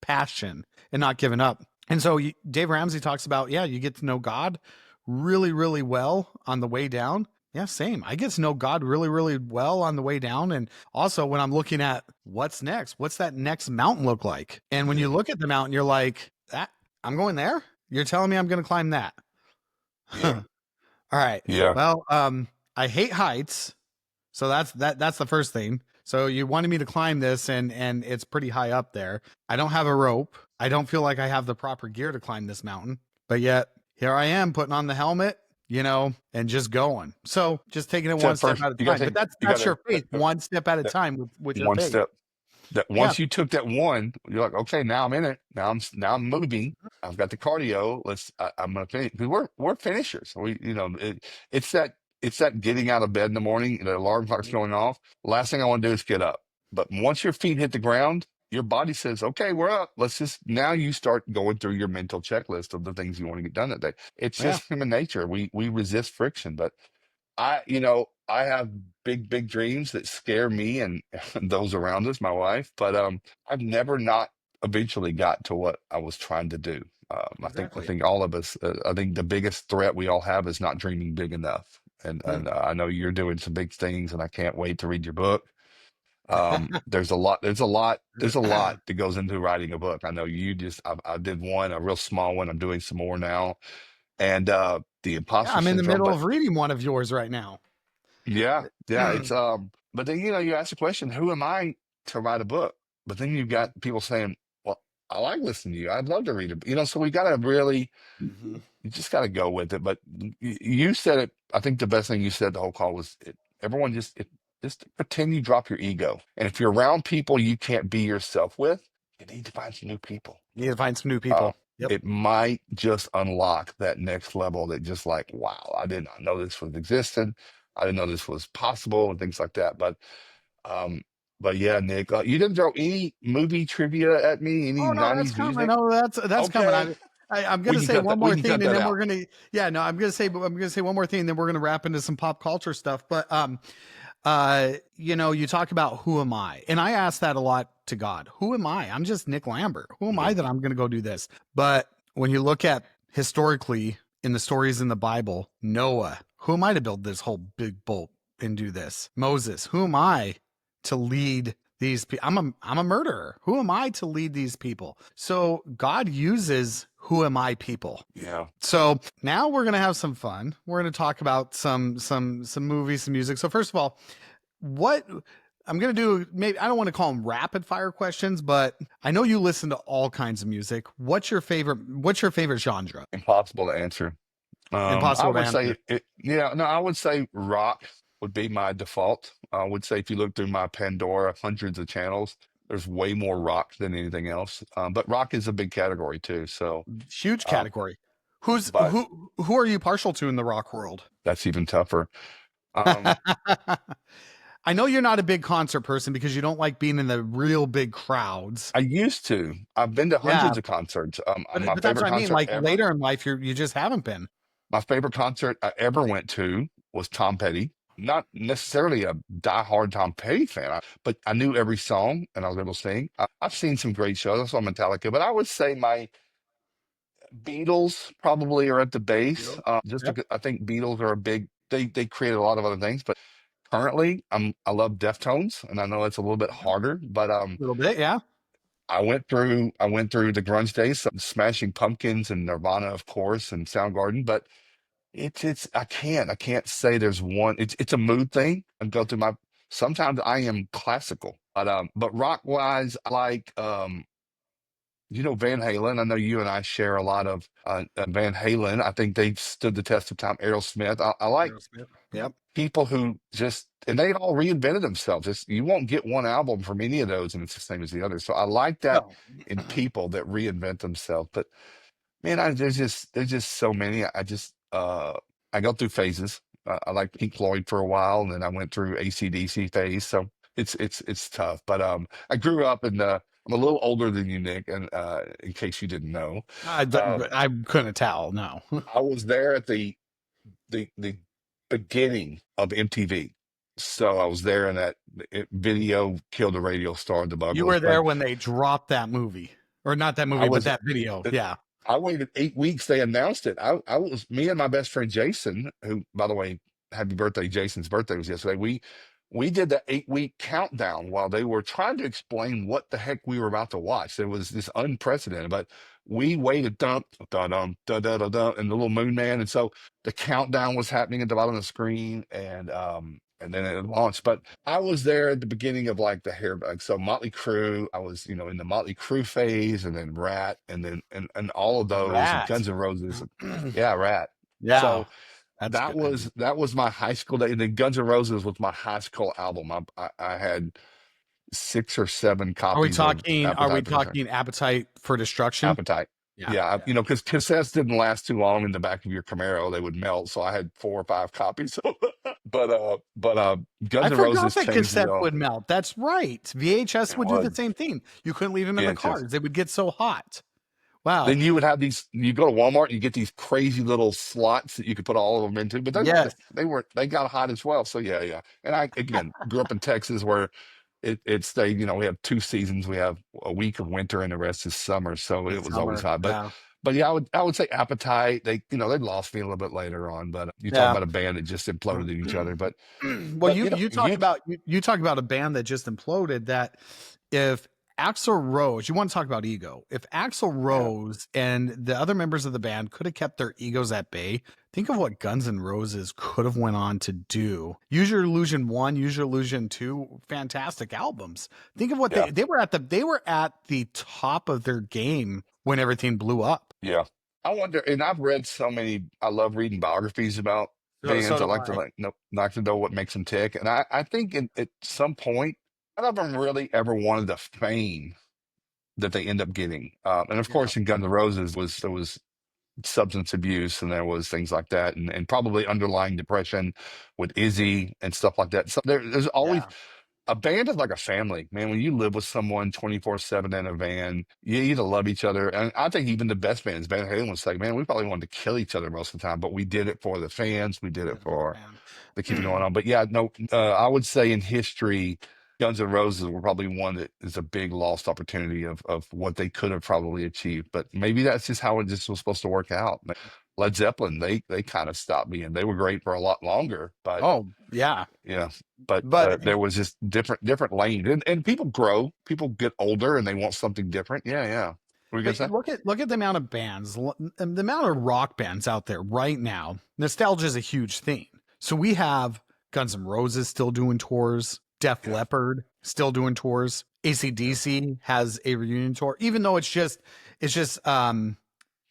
passion and not giving up. And so Dave Ramsey talks about, yeah, you get to know God really, really well on the way down. Yeah, same. I get to know God really, really well on the way down. And also when I'm looking at what's next, what's that next mountain look like? And when you look at the mountain, you're like, that I'm going there. You're telling me I'm going to climb that. Yeah, All right. yeah. Well, I hate heights. So that's the first thing. So you wanted me to climb this and it's pretty high up there. I don't have a rope. I don't feel like I have the proper gear to climb this mountain. But yet here I am putting on the helmet, and just going. So just taking it one Except step first, at a you got time. to But take. that's You got that's to your faith, one step at a time with your one faith. step. That Yeah. once you took that one, you're like, okay, now I'm in it. Now I'm moving. I've got the cardio. I'm gonna finish because we're finishers. It's that getting out of bed in the morning. The alarm clock's going off. Last thing I want to do is get up. But once your feet hit the ground, your body says, okay, we're up. Let's just now you start going through your mental checklist of the things you want to get done that day. It's Yeah. just human nature. We resist friction, but I have big, big dreams that scare me and those around us, my wife, but I've never not eventually got to what I was trying to do. I think I Exactly. think all of us. I think the biggest threat we all have is not dreaming big enough. And I know you're doing some big things, and I can't wait to read your book. There's a lot. There's a lot that goes into writing a book. I know you just. I did one, a real small one. I'm doing some more now, and the Yeah, imposter I'm in the syndrome. middle But of reading one of yours right now. yeah, yeah, it's but then you ask the question, who am I to write a book? But then you've got people saying, well, I like listening to you. I'd love to read it. So we gotta really Mhm. you just gotta go with it. But you said it, I think the best thing you said the whole call was everyone just pretend you drop your ego. And if you're around people you can't be yourself with, you need to find some new people. Need to find some new Uh, people. Yep. it might just unlock that next level that just like, wow, I did not know this was existed. I didn't know this was possible and things like that. Um, but yeah, Nick, you didn't throw any movie trivia at me, any Oh no, that's 90s coming. music. No, that's coming. Okay. I'm We gonna can say cut one that. We more can cut thing, and that then we're out. gonna. Yeah, no, I'm gonna say one more thing, and then we're gonna wrap into some pop culture stuff. But you talk about who am I, and I ask that a lot to God. Who am I? I'm just Nick Lambert. Who am I Yeah. that I'm gonna go do this? But when you look at historically in the stories in the Bible, Noah, who am I to build this whole big boat and do this? Moses, who am I to lead these people? I'm a murderer. Who am I to lead these people? So God uses who am I people. Yeah. So now we're gonna have some fun. We're gonna talk about some movies, some music. So first of all, what I'm gonna do, maybe I don't want to call them rapid fire questions, but I know you listen to all kinds of music. What's your favorite genre? Impossible to answer. I Impossible to would answer. say yeah, no, I would say rock would be my default. I would say if you look through my Pandora, hundreds of channels, there's way more rock than anything else. But rock is a big category too. So, Huge um, category. Who's but who are you partial to in the rock world? that's even tougher. Um, I know you're not a big concert person because you don't like being in the real big crowds. I used to. I've been to Yeah, hundreds of concerts. but My but that's favorite what I mean. concert Like ever. later in life, you just haven't been. My favorite concert I ever went to was Tom Petty. not necessarily a diehard Tom Petty fan, but I knew every song and I was able to sing. I've seen some great shows. I saw Metallica, but I would say my Beatles probably are at the base. Yep. Just Yep. because I think Beatles are a big. They created a lot of other things, but currently I love Deftones, and I know it's a little bit harder, but A little bit, yeah. I went through the grunge days, so Smashing Pumpkins and Nirvana, of course, and Soundgarden, but it's I can't say there's one. It's a mood thing. I go through my sometimes I am classical, but rock wise, I like Van Halen. I know you and I share a lot of Van Halen. I think they've stood the test of time. Aerosmith. I like Aerosmith. Yep. people who just and they all reinvented themselves. You won't get one album from any of those, and it's the same as the others. So I like that No. in people that reinvent themselves. But man, there's just so many. I go through phases. I like Pink Floyd for a while, and then I went through AC/DC phase. So it's tough. But I grew up in the. I'm a little older than you, Nick, and in case you didn't know, um, I couldn't tell. No. I was there at the beginning of MTV. So I was there in that video "Kill the Radio Star" the You Buggles. were But there when they dropped that movie, or not that I movie, but was that video. Yeah. I waited 8 weeks. They announced it. I was me and my best friend Jason, who, by the way, happy birthday. Jason's birthday was yesterday. We did the 8 week countdown while they were trying to explain what the heck we were about to watch. It was this unprecedented, but we waited, dum, da dum, da da da da, and the little moon man. And so the countdown was happening at the bottom of the screen, and then it launched. But I was there at the beginning of like the hair bug. So Motley Crue, I was, in the Motley Crue phase, and then Rat, and then and all of those, and Rat. Guns N' Roses. Yeah, Rat. Yeah. So That's that good. was that was my high school day. And then Guns N' Roses was my high school album. I had 6 or 7 copies of Are we Appetite for Destruction. talking Appetite for Destruction? Appetite. Yeah. Yeah, Yeah. because cassettes didn't last too long in the back of your Camaro; they would melt. So I had 4 or 5 copies. But I Guns N' forgot Roses that changed it cassettes all. would melt. That's right. VHS It would do was the same thing. You couldn't leave them in the VHS. cars. They would get so hot. Wow. Then you would have these. You go to Walmart, you get these crazy little slots that you could put all of them into. But Yes. they got hot as well. So yeah, yeah. And I again grew up in Texas where we have 2 seasons. We have a week of winter and the rest is summer. So The it was always summer. hot. But Yeah. but yeah, I would say Appetite. They lost me a little bit later on. But you talk Yeah. about a band that just imploded in each other. But Well, but you talk you about you talk about a band that just imploded. That if Axl Rose, you want to talk about ego. If Axl yeah Rose and the other members of the band could have kept their egos at bay, think of what Guns N' Roses could have went on to do. Use Your Illusion 1, Use Your Illusion 2, fantastic albums. Think of what yeah they were at the top of their game when everything blew up. yeah. I wonder, and I've read so many. I love reading biographies about So bands. I do like to I. know what makes them tick. And I think at some point, none of them really ever wanted the fame that they end up getting. And of Yeah. course, in Guns N' Roses there was substance abuse and there was things like that, and probably underlying depression with Izzy and stuff like that. So there's always Yeah. a band is like a family, man. When you live with someone 24/7 in a van, you either love each other. And I think even the best bands, Van Halen was like, man, we probably wanted to kill each other most of the time, but we did it for the fans. We did it for to keep it going Man. on. But yeah, no, I would say in history, Guns N' Roses were probably one that is a big lost opportunity of what they could have probably achieved. But maybe that's just how it just was supposed to work out. Led Zeppelin, they kind of stopped being. They were great for a lot longer, but Oh, yeah. yeah, but But there was just different lanes, and people grow, people get older, and they want something different. Yeah, yeah. What were you gonna But say? look at the amount of bands, the amount of rock bands out there right now. Nostalgia is a huge thing. So we have Guns N' Roses still doing tours, Def Yeah, Leppard still doing tours, yeah, AC/DC has a reunion tour, even though it's just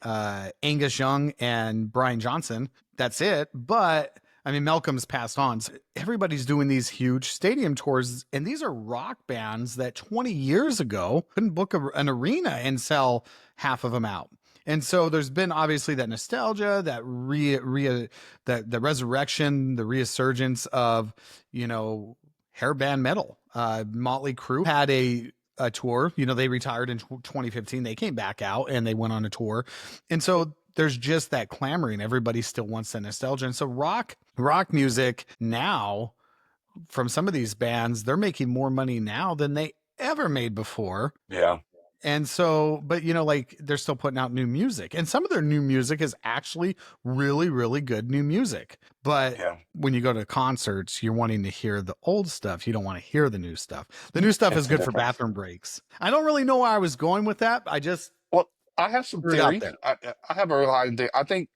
Angus Young and Brian Johnson. That's it. But I mean, Malcolm's passed on. So everybody's doing these huge stadium tours, and these are rock bands that 20 years ago couldn't book an arena and sell half of them out. And so there's been obviously that nostalgia, that the resurrection, the resurgence of hair band metal. Motley Crue had a tour. They retired in 2015. They came back out and they went on a tour. And so there's just that clamoring. Everybody still wants that nostalgia. And so rock rock music now, from some of these bands, they're making more money now than they ever made before. Yeah, And so, but like they're still putting out new music, and some of their new music is actually really, really good new music. But yeah. when you go to concerts, you're wanting to hear the old stuff. You don't want to hear the new stuff. The new stuff is It's a good for difference. bathroom breaks. I don't really know where I was going with that. I just Well, I have some threw it out theories. there. I have a lot of I think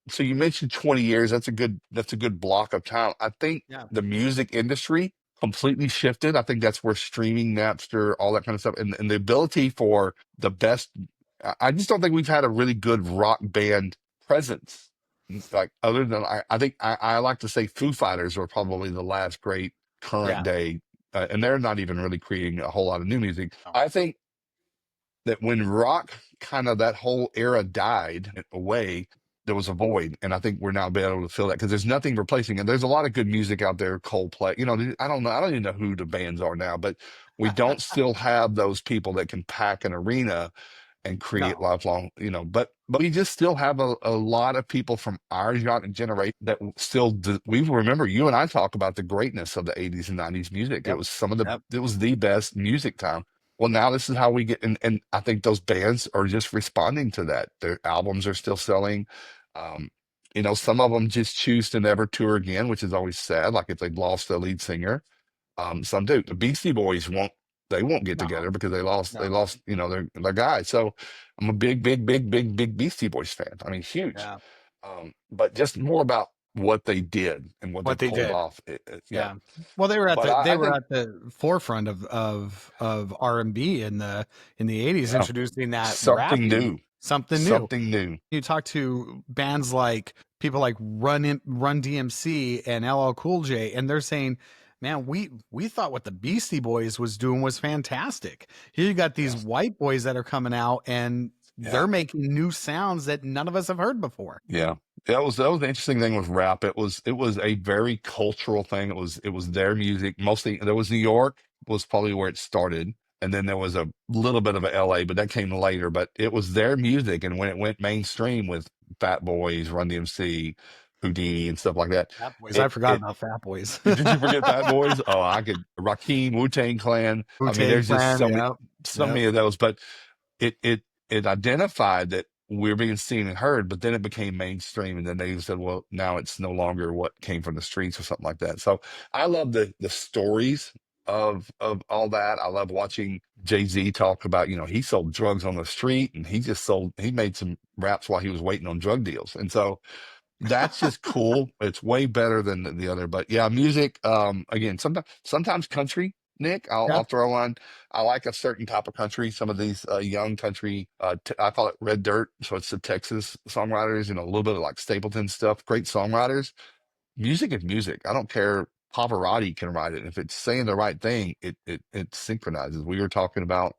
so. You mentioned 20 years. That's a good block of time. I think Yeah. the music industry completely shifted. I think that's where streaming, Napster, all that kind of stuff, and the ability for the best. I just don't think we've had a really good rock band presence. Like other than I think I like to say Foo Fighters were probably the last great current Yeah. day, and they're not even really creating a whole lot of new music. Oh, I think that when rock kind of that whole era died away, there was a void. And I think we're now being able to fill that because there's nothing replacing it. There's a lot of good music out there, Coldplay. I don't know. I don't even know who the bands are now, but we don't still have those people that can pack an arena and create no. lifelong, but we just still have a lot of people from our young generation that still we remember you and I talk about the greatness of the 80s and 90s music. It Yep. was some of the Yep. it was the best music time. Well, now this is how we get, and I think those bands are just responding to that. Their albums are still selling. Um, some of them just choose to never tour again, which is always sad. Like if they've lost their lead singer, some do. The Beastie Boys won't. They won't get No. together because they lost. They No. lost. Their guy. So I'm a big, big, big, big, big Beastie Boys fan. I mean, huge. Yeah. But just more about what they did and what they What they pulled did. off. Yeah. Yeah. Well, they were at But the I, they I were think at the forefront of R&B in the 80s, yeah, introducing that rap something music, new. something new. Something new. You talk to bands like people like Run DMC and LL Cool J, and they're saying, "Man, we thought what the Beastie Boys was doing was fantastic. Here you got these Yeah. white boys that are coming out, and they're Yeah. making new sounds that none of us have heard before." Yeah. That was the interesting thing with rap. It was a very cultural thing. It was their music. Mostly there was New York was probably where it started. And then there was a little bit of a LA, but that came later. But it was their music. And when it went mainstream with Fat Boys, Run DMC, Houdini and stuff like that, Fat Boys, I it forgot it about Fat Boys. did you forget Fat Boys? Oh, I could Rakim, Wu-Tang Clan. Wu I mean, Tang there's just Clan, so many yep, so yep, many of those. But it identified that we're being seen and heard, but then it became mainstream, and then they said, well, now it's no longer what came from the streets or something like that. So I love the stories of all that. I love watching Jay-Z talk about, he sold drugs on the street, and he made some raps while he was waiting on drug deals. And so that's just cool. It's way better than the other. But yeah, music, again, sometimes country, Nick, I'll yep. throw on. I like a certain type of country. Some of these young country, I call it red dirt. So it's the Texas songwriters, a little bit of like Stapleton stuff. Great songwriters. Music is music. I don't care. Pavarotti can write it. If it's saying the right thing, it synchronizes. We were talking about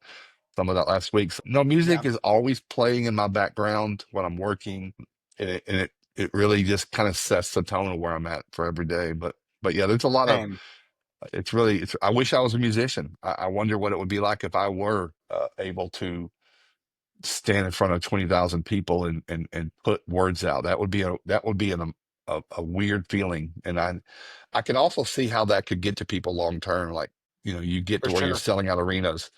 some of that last week. So, no, Yeah, music is always playing in my background when I'm working, and it really just kind of sets the tone of where I'm at for every day. But yeah, there's a lot of same. it's. I wish I was a musician. I wonder what it would be like if I were able to stand in front of 20,000 people and put words out. That would be a weird feeling, and I can also see how that could get to people long term. Like, you get For to where you're sure. selling out arenas,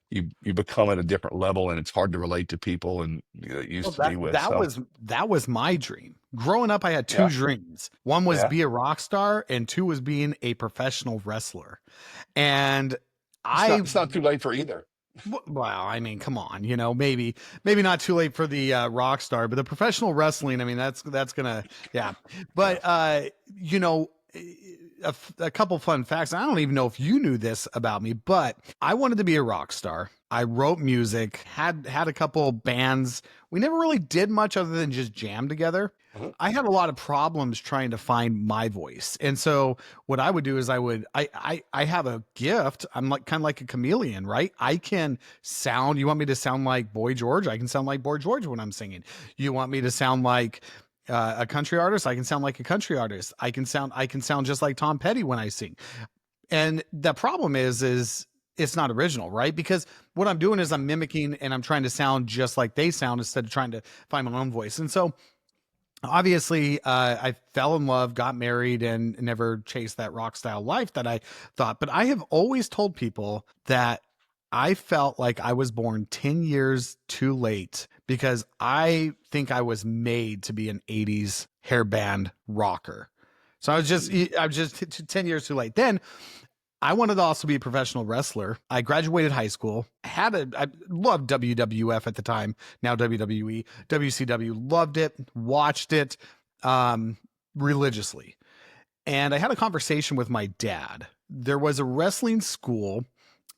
you become at a different level, and it's hard to relate to people and it Well, used to that be with. that So was that was my dream. Growing up, I had two yeah, dreams. One was yeah, be a rock star, and two was being a professional wrestler. And it's not I it's not too late for either. Well, I mean, come on, maybe not too late for the rock star, but the professional wrestling, I mean, that's gonna, yeah. Yeah. But you know, a couple fun facts. I don't even know if you knew this about me, but I wanted to be a rock star. I wrote music, had a couple bands. We never really did much other than just jam together. Mhm. I had a lot of problems trying to find my voice. And so what I would do is I have a gift. I'm like kind of like a chameleon, right? I can sound, you want me to sound like Boy George? I can sound like Boy George when I'm singing. You want me to sound like a country artist? I can sound like a country artist. I can sound just like Tom Petty when I sing. And the problem is it's not original, right? Because what I'm doing is I'm mimicking and I'm trying to sound just like they sound instead of trying to find my own voice. And so Obviously, I fell in love, got married, and never chased that rock style life that I thought. But I have always told people that I felt like I was born 10 years too late because I think I was made to be an 80s hairband rocker. So I was just 10 years too late. Then I wanted to also be a professional wrestler. I graduated high school. I loved WWF at the time, now WWE, WCW, loved it, watched it um, religiously. And I had a conversation with my dad. There was a wrestling school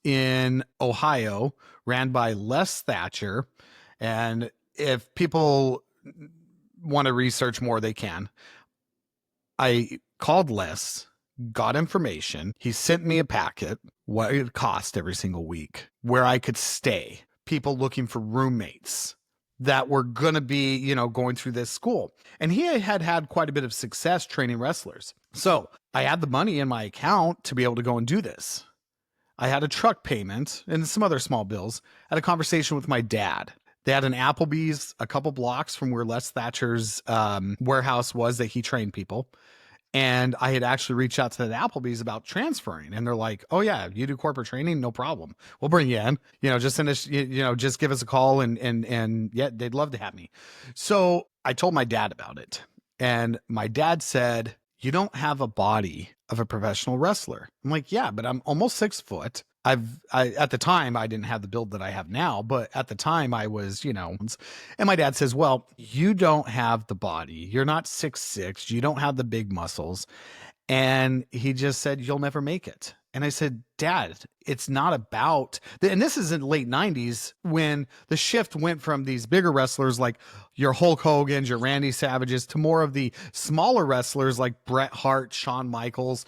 in Ohio ran by Les Thatcher. And if people want to research more, they can. I called Les, got information. He sent me a packet, what it cost every single week, where I could stay, people looking for roommates that were going to be, going through this school. And he had quite a bit of success training wrestlers. So I had the money in my account to be able to go and do this. I had a truck payment and some other small bills. I had a conversation with my dad. They had an Applebee's a couple blocks from where Les Thatcher's warehouse was that he trained people. And I had actually reached out to the Applebee's about transferring, and they're like, "Oh yeah, you do corporate training, no problem. We'll bring you in. Just send us, just give us a call, and yeah, they'd love to have me." So I told my dad about it, and my dad said, "You don't have a body of a professional wrestler." I'm like, "Yeah, but I'm almost 6 foot. At the time I didn't have the build that I have now, but at the time I was, and my dad says, "Well, you don't have the body. You're not 6'6". You don't have the big muscles." And he just said, "You'll never make it." And I said, "Dad, it's not about," and this is in the late 90s when the shift went from these bigger wrestlers like your Hulk Hogan's, your Randy Savages, to more of the smaller wrestlers like Bret Hart, Shawn Michaels.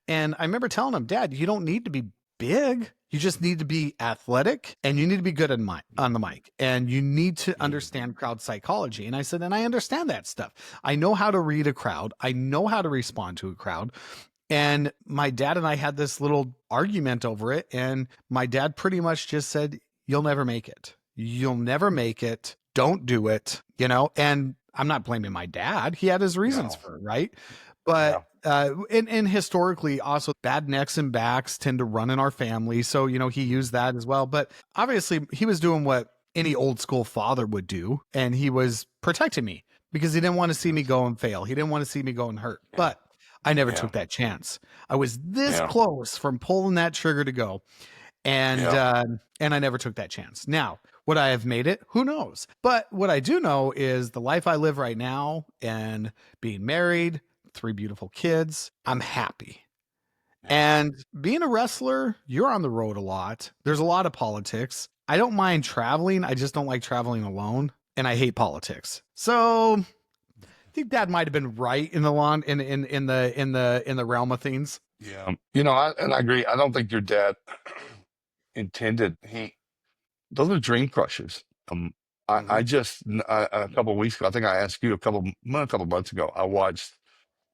And I remember telling him, "Dad, you don't need to be big. You just need to be athletic and you need to be good on the mic and you need to understand crowd psychology." And I said, "And I understand that stuff. I know how to read a crowd. I know how to respond to a crowd." And my dad and I had this little argument over it. And my dad pretty much just said, "You'll never make it. You'll never make it. Don't do it." And I'm not blaming my dad. He had his reasons No. for it, right? Yeah. But and historically also bad necks and backs tend to run in our family. So, he used that as well. But obviously he was doing what any old school father would do. And he was protecting me because he didn't want to see me go and fail. He didn't want to see me go and hurt. Yeah. But I never Yeah. took that chance. I was this Yeah. close from pulling that trigger to go. And Yeah. and I never took that chance. Now, would I have made it? Who knows? But what I do know is the life I live right now and being married, 3 beautiful kids, I'm happy. Yeah. And being a wrestler, you're on the road a lot. There's a lot of politics. I don't mind traveling. I just don't like traveling alone, and I hate politics. So I think Dad might have been right in the lawn in the realm of things. Yeah. I agree. I don't think your dad intended those are dream crushers. Um, I Mhm. just a couple of weeks ago, I think I asked you a couple months ago, I watched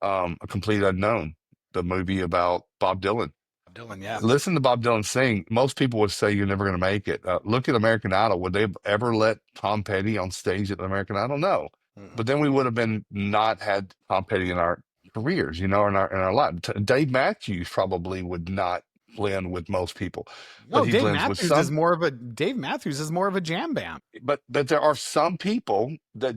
A Complete Unknown, the movie about Bob Dylan. Dylan, yeah. Listen to Bob Dylan sing. Most people would say you're never going to make it. Look at American Idol. Would they ever let Tom Petty on stage at American Idol? No. Mhm. But then we would have been not had Tom Petty in our careers, in our life. Dave Matthews probably would not blend with most people, but No, he blends with some. Dave Matthews is more of a jam band. But there are some people that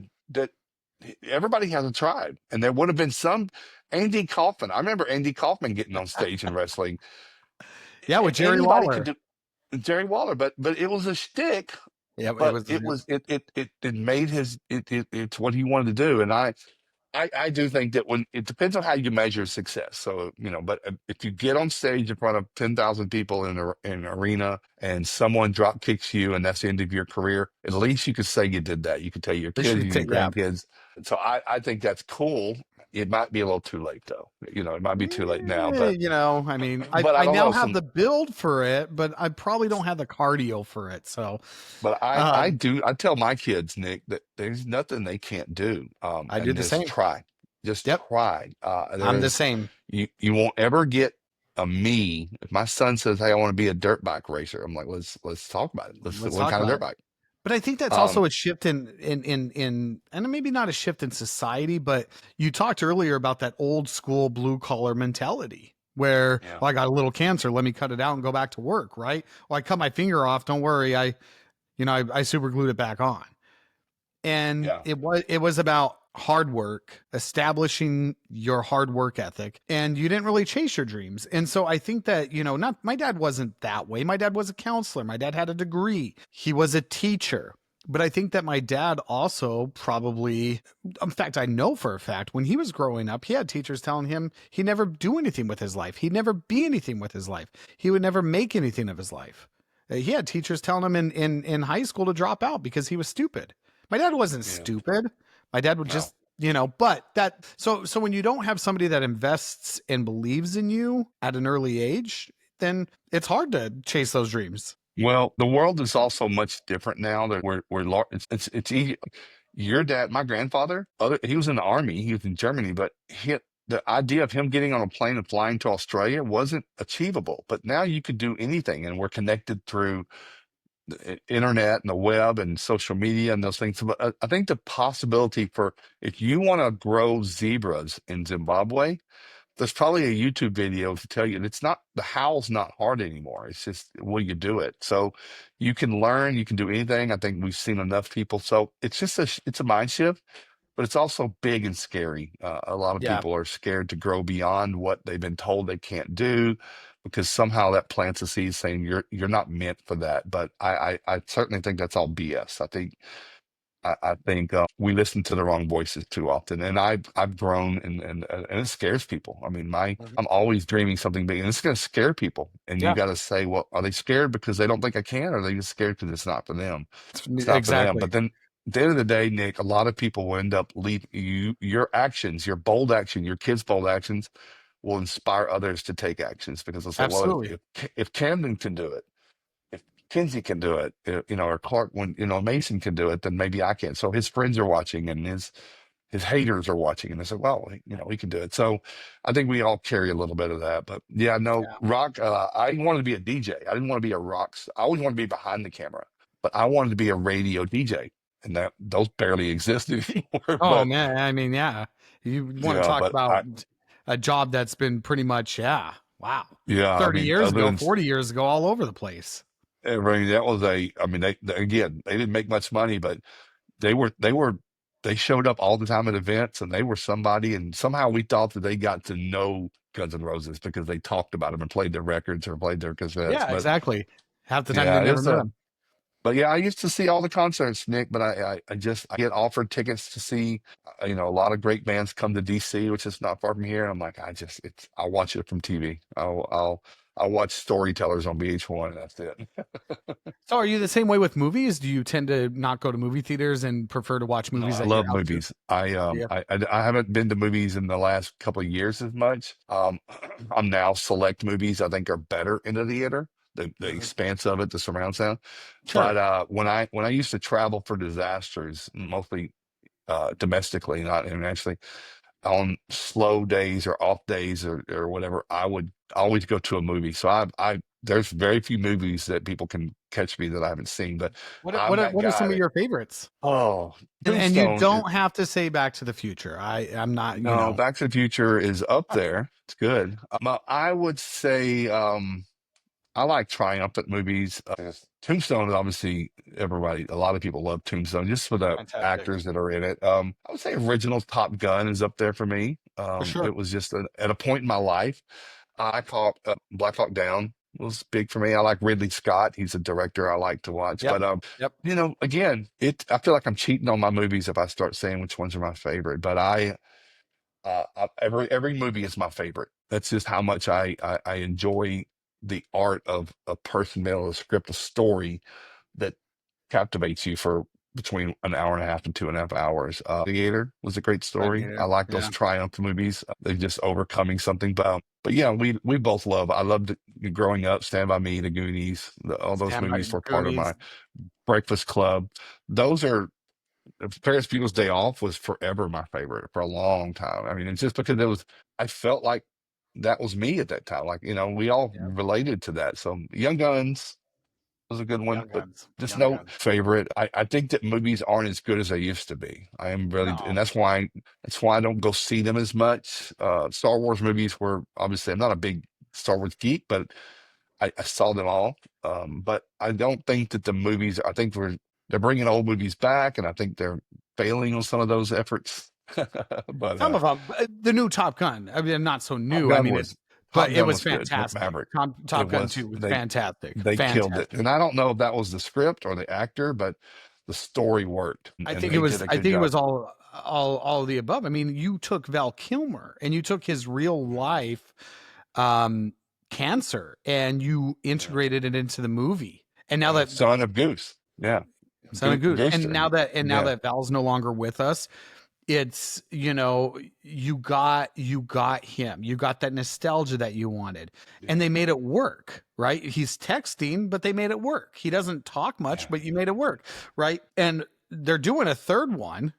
everybody has a tribe, and there would have been some. Andy Kaufman. I remember Andy Kaufman getting on stage in wrestling. Yeah, with Jerry Anybody could Lawler. do Jerry Waller, but it was a shtick. Yeah, it But was. it made it's what he wanted to do, and I do think that when it depends on how you measure success. So, but if you get on stage in front of 10,000 people in an arena and someone drop kicks you and that's the end of your career, at least you could say you did that. You could tell your They kids should and your take. Yeah. grandkids. So I think that's cool. It might be a little too late though. It might be too late now, I mean, I but I I don't now know. have the build for it, but I probably don't have the cardio for it. So, But I um, do. I tell my kids, Nick, that there's nothing they can't do. I do And the just same. try, just Yep, try. I'm the There's same. you won't ever get a me. If my son says, "Hey, I want to be a dirt bike racer," I'm like, let's talk about it. Let's What talk kind of about dirt it. bike? But I think that's Um, also a shift in and maybe not a shift in society, but you talked earlier about that old school blue collar mentality where, yeah, well, I got a little cancer, let me cut it out and go back to work, right? Well, I cut my finger off, don't worry, I super glued it back on. And yeah, it was about hard work, establishing your hard work ethic, and you didn't really chase your dreams. And so I think that, not my dad wasn't that way. My dad was a counselor, my dad had a degree, he was a teacher. But I think that my dad also probably, in fact, I know for a fact when he was growing up, he had teachers telling him he'd never do anything with his life. He'd never be anything with his life. He would never make anything of his life. He had teachers telling him in high school to drop out because he was stupid. My dad wasn't yeah. stupid. My dad would No. just, but so when you don't have somebody that invests and believes in you at an early age, then it's hard to chase those dreams. Well, the world is also much different now that it's easy. Your dad, my grandfather, he was in the army, he was in Germany, but the idea of him getting on a plane and flying to Australia wasn't achievable. But now you could do anything, and we're connected through the internet and the web and social media and those things. But I think the possibility for if you want to grow zebras in Zimbabwe, there's probably a YouTube video to tell you it's not the how's not hard anymore. It's just will you do it? So you can learn, you can do anything. I think we've seen enough people. So it's just it's a mind shift, but it's also big and scary. A lot of Yeah, people are scared to grow beyond what they've been told they can't do because somehow that plants a seed saying you're not meant for that. But I certainly think that's all BS. I think we listen to the wrong voices too often, and I've grown, and it scares people. I mean, mhm, I'm always dreaming something big, and it's going to scare people. And you yeah, got to say, well, are they scared because they don't think I can, or are they just scared because it's not for them? It's not for them. exactly. But then at the end of the day, Nick, a lot of people will end up leaving your actions, your bold action, your kids' bold actions, will inspire others to take actions because they'll say, well, Absolutely. if Camden can do it, if Kinsey can do it, or Clark, when Mason can do it, then maybe I can. So his friends are watching, and his haters are watching, and they say, well, he can do it. So I think we all carry a little bit of that. But yeah, no, Yeah. rock. I wanted to be a DJ. I didn't want to be a I always wanted to be behind the camera, but I wanted to be a radio DJ, and that those barely exist anymore. Oh But man, I mean, yeah. You want to yeah, talk but about I a job that's been pretty much, yeah. Wow. yeah, I 30 mean, years other ago, than 40 years ago, all over the place. I mean, that was I mean, again, they didn't make much money, but they showed up all the time at events, and they were somebody, and somehow we thought that they got to know Guns N' Roses because they talked about them and played their records or played their cassettes. Yeah, But exactly. Half the time yeah, they never met him. yeah, I used to see all the concerts, Nick, but I get offered tickets to see, a lot of great bands come to DC, which is not far from here. I'm like, I'll watch it from TV. I'll watch Storytellers on VH1, and that's it. So are you the same way with movies? Do you tend to not go to movie theaters and prefer to watch No, movies I at your love house too? movies. Yeah. I haven't been to movies in the last couple of years as much. I'm now select movies I think are better in the theater, the Mhm. expanse of it, the surround sound. But Sure. when I used to travel for disasters, mostly domestically, not internationally, on slow days or off days or whatever, I would always go to a movie. So I there's very few movies that people can catch me that I haven't seen, but What are, I'm what are, that what are some guy of that your favorites? And you Tombstone. don't have to say Back to the Future. I'm not, No, Back to the Future is up there. It's good. I would say I like triumphant movies. Tombstone is obviously a lot of people love Tombstone just for the fantastic. actors that are in it. I would say original Top Gun is up there for me. For sure. It was just at a point in my life. I caught Black Hawk Down was big for me. I like Ridley Scott. He's a director I like to watch. Yep. But Yep. again, I feel like I'm cheating on my movies if I start saying which ones are my favorite. But every movie is my favorite. That's just how much I enjoy the art of a person being able to script a story that captivates you for between an hour and a half and 2.5 hours. Theater was a great story. I Gladiator. like those Yeah. triumph movies. They're just overcoming something. But yeah, we both love. I loved growing up. Stand by Me, The Goonies, all those Stand by movies were part of Goonies. my Breakfast Club. Those are Ferris Bueller's Day Off was forever my favorite for a long time. I mean, it's just because I felt like that was me at that time. Like, we all Yep. related to that. So Young Guns, was a good one, Young but Guns. just Young no Guns. favorite. I think that movies aren't as good as they used to be. I am really, and No. that's why I don't go see them as much. Star Wars movies were obviously I'm not a big Star Wars geek, but I saw them all. But I don't think that the movies. I think they're bringing old movies back, and I think they're failing on some of those efforts. But Some of them, the new Top Gun. I mean, not so Top new. I Gun mean, was but Top it Gun was was good. fantastic. Maverick. Top It Gun was 2 was fantastic. they killed it, Fantastic. and I don't know if that was the script or the actor, but the story worked, and they did a I good think it job. was all of the above. I mean, you took Val Kilmer and you took his real life um cancer and you Yeah. integrated it into the movie. And now that Son of Goose. Yeah. Son of Goose, Goose. and now Yeah. that Val's no longer with us, it's, you got him, you got that nostalgia that you wanted, and Yeah. they made it work, right? He's texting, but they made it work. He doesn't talk much, Yeah. but you made it work, right? And they're doing a third one.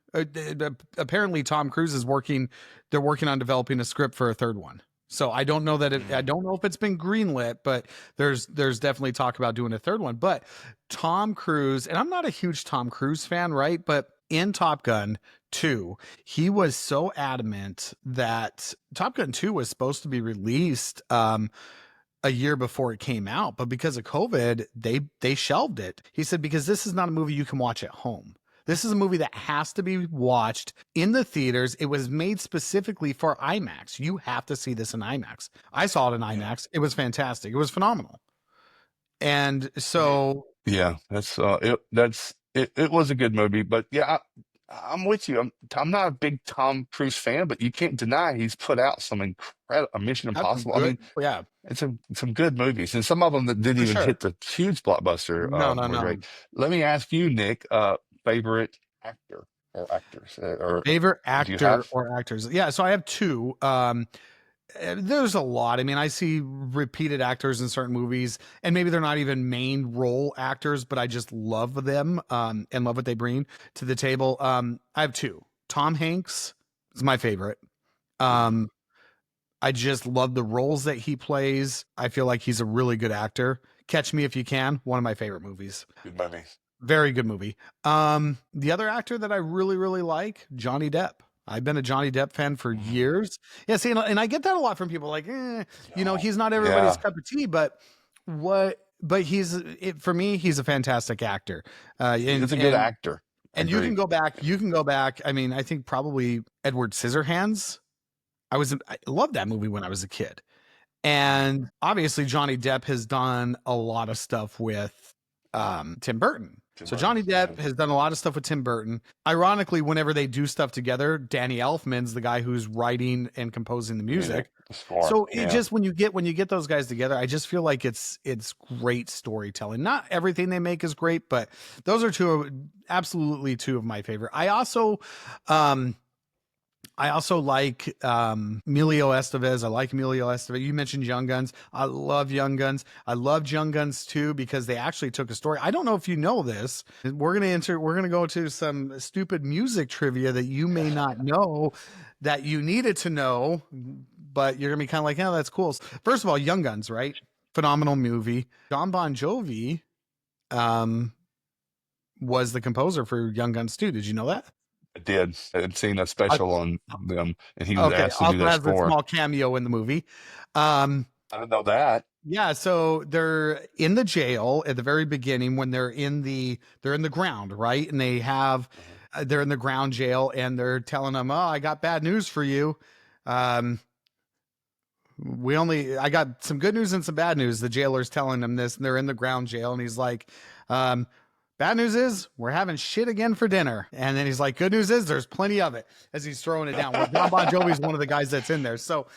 Apparently Tom Cruise is working, they're working on developing a script for a third one. So I don't know that I don't know if it's been greenlit, but there's definitely talk about doing a third one. But Tom Cruise, and I'm not a huge Tom Cruise fan, right? But in Top Gun 2, he was so adamant that Top Gun 2 was supposed to be released a year before it came out, but because of COVID, they shelved it. He said because this is not a movie you can watch at home. This is a movie that has to be watched in the theaters. It was made specifically for IMAX. You have to see this in IMAX. I saw it in Yeah. IMAX. It was fantastic. It was phenomenal. And so Yeah. It was a good movie, but yeah, I'm with you. I'm not a big Tom Cruise fan, but you can't deny he's put out some incredible Mission that's some Impossible. I good. mean, Yeah, it's some good movies, and some of them that didn't for even sure. hit the huge blockbuster No, no, were no. great. Let me ask you, Nick, favorite actor or actors, or Favorite do you have? actor or actors? Yeah, so I have two. There's a lot. I mean, I see repeated actors in certain movies, and maybe they're not even main role actors, but I just love them and love what they bring to the table. I have two. Tom Hanks is my favorite. Mhm. Um, I just love the roles that he plays. I feel like he's a really good actor. Catch Me If You Can, one of my favorite movies. Good movie. Very good movie. The other actor that I really, really like, Johnny Depp. I've been a Johnny Depp fan for Mhm. years. Yeah, see, and I get that a lot from people like, No. he's not everybody's Yeah. cup of tea, but for me, he's a fantastic actor. He's a good actor. I And agree. you can go back. I mean, I think probably Edward Scissorhands. I loved that movie when I was a kid. Mhm. And obviously, Johnny Depp has done a lot of stuff with Tim Burton. Tim So Burton. Johnny Yeah. Depp has done a lot of stuff with Tim Burton. Ironically, whenever they do stuff together, Danny Elfman's the guy who's writing and composing the Music, music. the score. So it Yeah. just when you get those guys together, I just feel like it's great storytelling. Not everything they make is great, but those are absolutely two of my favorite. Um I also like Emilio Estevez. I like Emilio Estevez. You mentioned Young Guns. I love Young Guns. I loved Young Guns too because they actually took a story. I don't know if you know this. We're gonna go to some stupid music trivia that you may not know that you needed to know, but you're gonna be kind of like, yeah, that's cool. First of all, Young Guns, right? Phenomenal movie. John Bon Jovi um was the composer for Young Guns too. Did you know that? I did. I had seen a I, special on them, and he was Okay, asked to do also that has a score. small cameo in the movie. Um, I didn't know that. yeah, so they're in the jail at the very beginning when they're in the ground, right? And Mhm. they're in the ground jail and they're telling them, "Oh, I got bad news for you. Um, I got some good news and some bad news." The jailer's telling them this, and they're in the ground jail, and he's like, um, "Bad news is we're having shit again for dinner." And then he's like, "Good news is there's plenty of it," as he's throwing it down. Well, John Bon Jovi's one of the guys that's in there. So,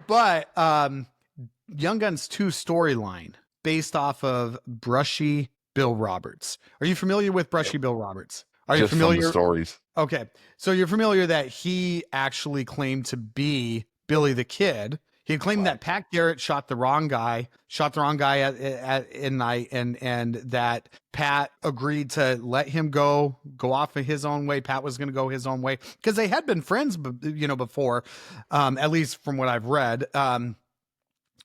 but Young Guns 2 storyline based off of Brushy Bill Roberts. Are you familiar with Yep. Brushy Bill Roberts? Are you Just from the familiar? stories. Okay. So you're familiar that he actually claimed to be Billy the Kid. He claimed Right. that Pat Garrett shot the wrong guy at in night, and that Pat agreed to let him go off of his own way. Pat was going to go his own way because they had been friends, before, at least from what I've read.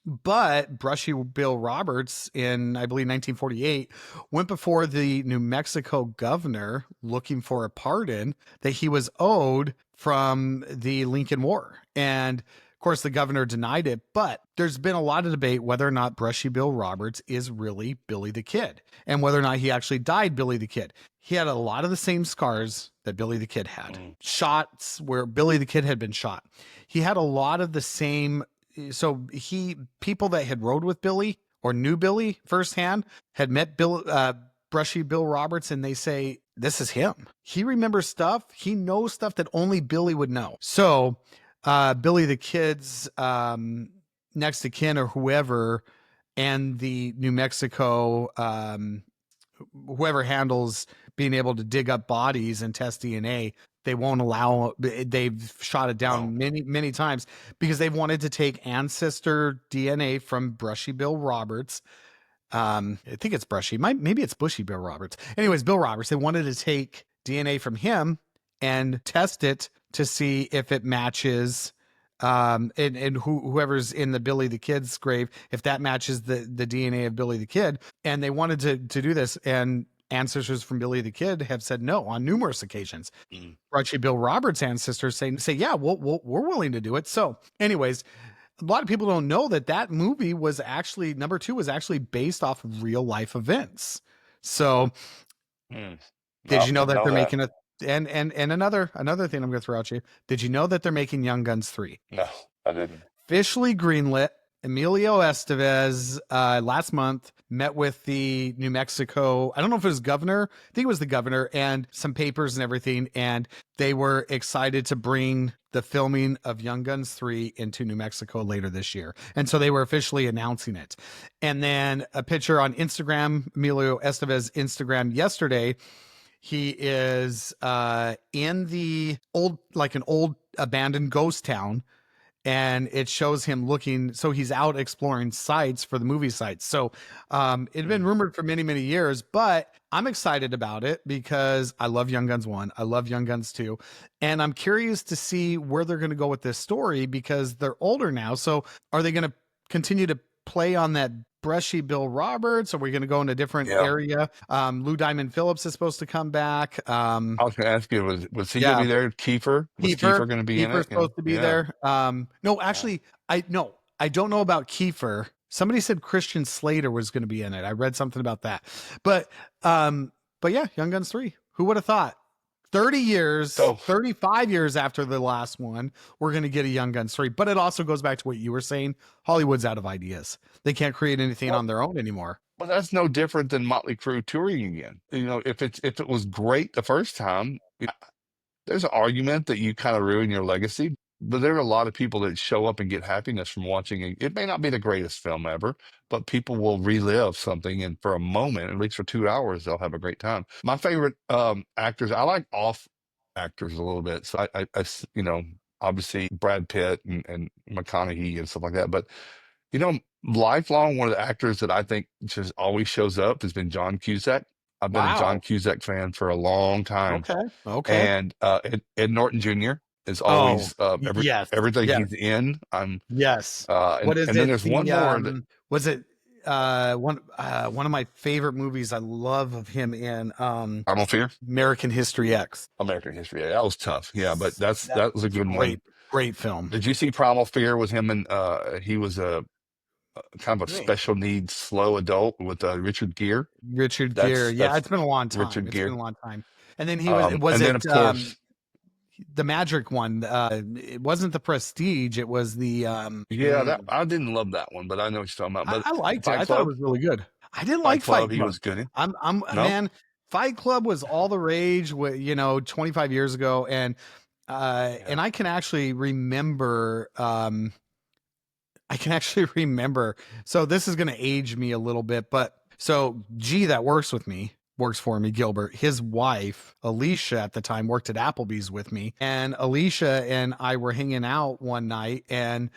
But Brushy Bill Roberts in, I believe, 1948 went before the New Mexico governor looking for a pardon that he was owed from the Lincoln War. And of course, the governor denied it, but there's been a lot of debate whether or not Brushy Bill Roberts is really Billy the Kid and whether or not he actually died Billy the Kid. He had a lot of the same scars that Billy the Kid had, Mm. shots where Billy the Kid had been shot. He had a lot of the same, so people that had rode with Billy or knew Billy firsthand had met Brushy Bill Roberts, and they say this is him. He remembers stuff. He knows stuff that only Billy would know. So Billy the Kid's next to kin or whoever, and the New Mexico whoever handles being able to dig up bodies and test DNA, they won't allow. They've shot it Wow. down many times because they wanted to take ancestor DNA from Brushy Bill Roberts. I think it's Brushy. Maybe it's Bushy Bill Roberts. Anyways, Bill Roberts. They wanted to take DNA from him and test it to see if it matches. And whoever's in the Billy the Kid's grave, if that matches the DNA of Billy the Kid, and they wanted to do this, and ancestors from Billy the Kid have said no on numerous occasions. Mm. Brushy Bill Roberts' ancestors say yeah, we're willing to do it. So, anyways, a lot of people don't know that movie was actually number 2 was actually based off of real life events. So, Mm. did No, you know didn't that know they're that. making a and another thing I'm going to throw at you? Did you know that they're making Young Guns 3? No, I didn't. Officially greenlit. Emilio Estevez last month met with the New Mexico, I don't know if it was governor, I think it was the governor, and some papers and everything, and they were excited to bring the filming of Young Guns 3 into New Mexico later this year. And so they were officially announcing it. And then a picture on Instagram, Emilio Estevez Instagram yesterday, he is in the an old abandoned ghost town, and it shows him looking. So he's out exploring sites for the movie sites. So it had been Mm. rumored for many years, but I'm excited about it because I love Young Guns 1. I love Young Guns 2. And I'm curious to see where they're going to go with this story because they're older now. So are they going to continue to play on that Brushy Bill Roberts? Are we going to go in a different Yeah. area? Lou Diamond Phillips is supposed to come back. I was going to ask you, was he going to Yeah, be there? Kiefer? Was Kiefer going to be in Kiefer's it? Yeah. supposed to be Yeah. there. No, Yeah. actually, I don't know about Kiefer. Somebody said Christian Slater was going to be in it. I read something about that. But um, but yeah, Young Guns 3. Who would have thought? 30 years, So 35 years after the last one, we're going to get a Young Guns 3. But it also goes back to what you were saying. Hollywood's out of ideas. They can't create anything well, on their own anymore. well, that's no different than Motley Crue touring again. If it was great the first time, there's an argument that you kind of ruin your legacy. But there are a lot of people that show up and get happiness from watching it. It may not be the greatest film ever, but people will relive something, and for a moment, at least for 2 hours, they'll have a great time. My favorite actors, I like off actors a little bit. So obviously Brad Pitt and McConaughey and stuff like that. But lifelong, one of the actors that I think just always shows up has been John Cusack. I've been a John Wow. Cusack fan for a long time, Okay. Okay. and Ed Norton Jr. is Oh, always yes. everything Yes. he's in. I'm Yes. and What is and then it? there's one more that Was it one of my favorite movies I love of him in I don't fear. American History X. American History. Yeah, that was tough. Yeah, but That that was a was a good one. great film. Did you see Primal Fear with him? And he was a kind of a Man. special needs slow adult with Richard Gere. Richard Gere. Yeah, That's it's been a long time. Richard It's been Gere. a long time. And then he was And then it of course, the magic one. It wasn't the Prestige, it was the yeah, that I didn't love that one, but I know what you're talking about. But I liked it. Fight I thought it Club, was really good. I didn't Fight like Club, Fight he Club. was good in. I'm No, man, Fight Club was all the rage, 25 years ago, and yeah, I can actually remember. I can actually remember. So this is going to age me a little bit, but so G that works for me, Gilbert. His wife, Alicia, at the time worked at Applebee's with me, and Alicia and I were hanging out one night, and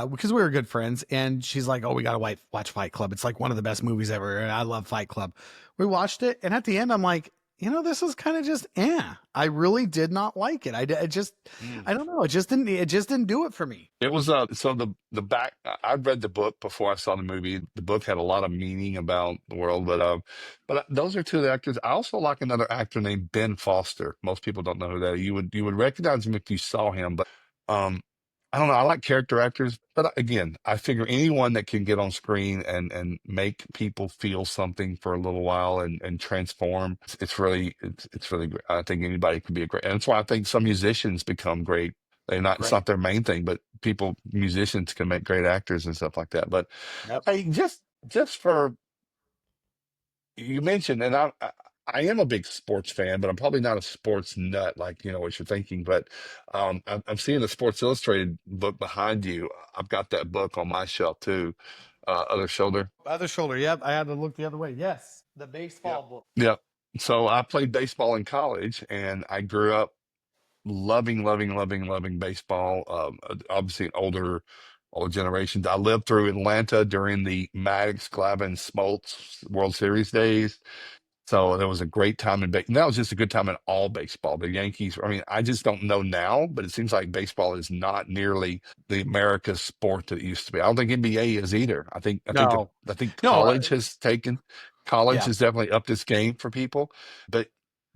because we were good friends, and she's like, "Oh, we gotta watch Fight Club. It's like one of the best movies ever, and I love Fight Club." We watched it, and at the end, I'm like, this is kind of just I really did not like it. Mm. I don't know. It just didn't do it for me. It was so the back. I'd read the book before I saw the movie. The book had a lot of meaning about the world, but those are two of the actors. I also like another actor named Ben Foster. Most people don't know who that is. You would recognize him if you saw him, but um, I don't know. I like character actors, but again, I figure anyone that can get on screen and make people feel something for a little while and transform, it's really great. I think anybody can be a great, and that's why I think some musicians become great. It's Right. not their main thing, but musicians can make great actors and stuff like that. But Yep. hey, just for you mentioned, and I am a big sports fan, but I'm probably not a sports nut like what you're thinking. But I'm seeing the Sports Illustrated book behind you. I've got that book on my shelf too. Other shoulder. Other shoulder. Yep. I had to look the other way. Yes. The Yeah. baseball book. Yeah. So I played baseball in college, and I grew up loving, loving, loving, loving baseball. Obviously, older generations. I lived through Atlanta during the Maddox, Glavine, Smoltz World Series days. So there was a great time in baseball. That was just a good time in all baseball. The Yankees, I mean, I just don't know now, but it seems like baseball is not nearly the America's sport that it used to be. I don't think NBA is either. No. I think No. college Yeah. has definitely upped its game for people. But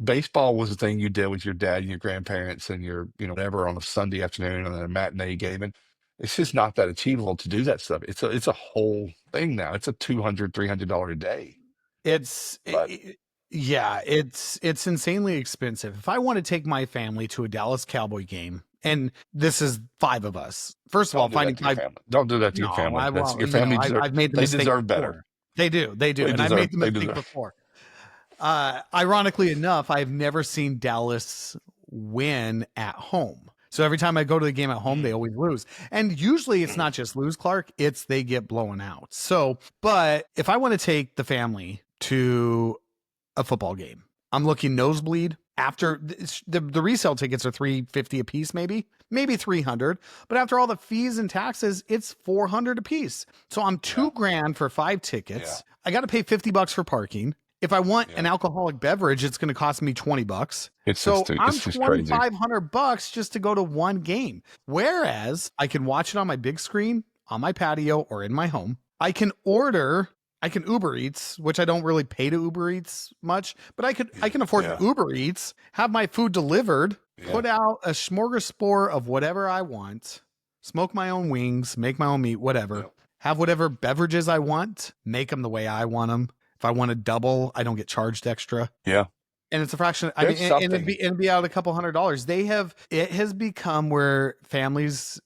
baseball was the thing you did with your dad and your grandparents and your, whatever on a Sunday afternoon and a matinee game. And it's just not that achievable to do that stuff. It's a whole thing now. It's a $200, $300 a day. It's But yeah, it's insanely expensive. If I want to take my family to a Dallas Cowboy game, and this is five of us. First of all, don't do that finding to your five. family. Don't do that to your No, family. I That's won't. your family I've made the they mistake deserve better. before. They do, and I've made the They mistake deserve. before. Ironically enough, I've never seen Dallas win at home. So every time I go to the game at home, they Mm, always lose. And usually it's mm, not just lose, Clark, it's they get blown out. So, but if I want to take the family to a football game, I'm looking nosebleed. After the resale tickets are 350 a piece, maybe 300, but after all the fees and taxes, it's 400 a piece. So I'm yeah, 2 grand for 5 yeah, tickets. I got to pay $50 for parking. If I want an yeah. alcoholic beverage, it's going to cost me $20. So I'm It's just crazy. $2,500 just to go to one game. Whereas I can watch it on my big screen on my patio or in my home. I can Uber Eats, which I don't really pay to Uber Eats much, but I Yeah, can afford yeah, Uber Eats, have my food delivered, yeah, put out a smorgasbord of whatever I want, smoke my own wings, make my own meat, whatever. yeah, Have whatever beverages I want, make them the way I want them. If I want a double, I don't get charged extra. yeah. And it's a fraction. I mean, There's and something. it'd be out a couple $100. It has become where families,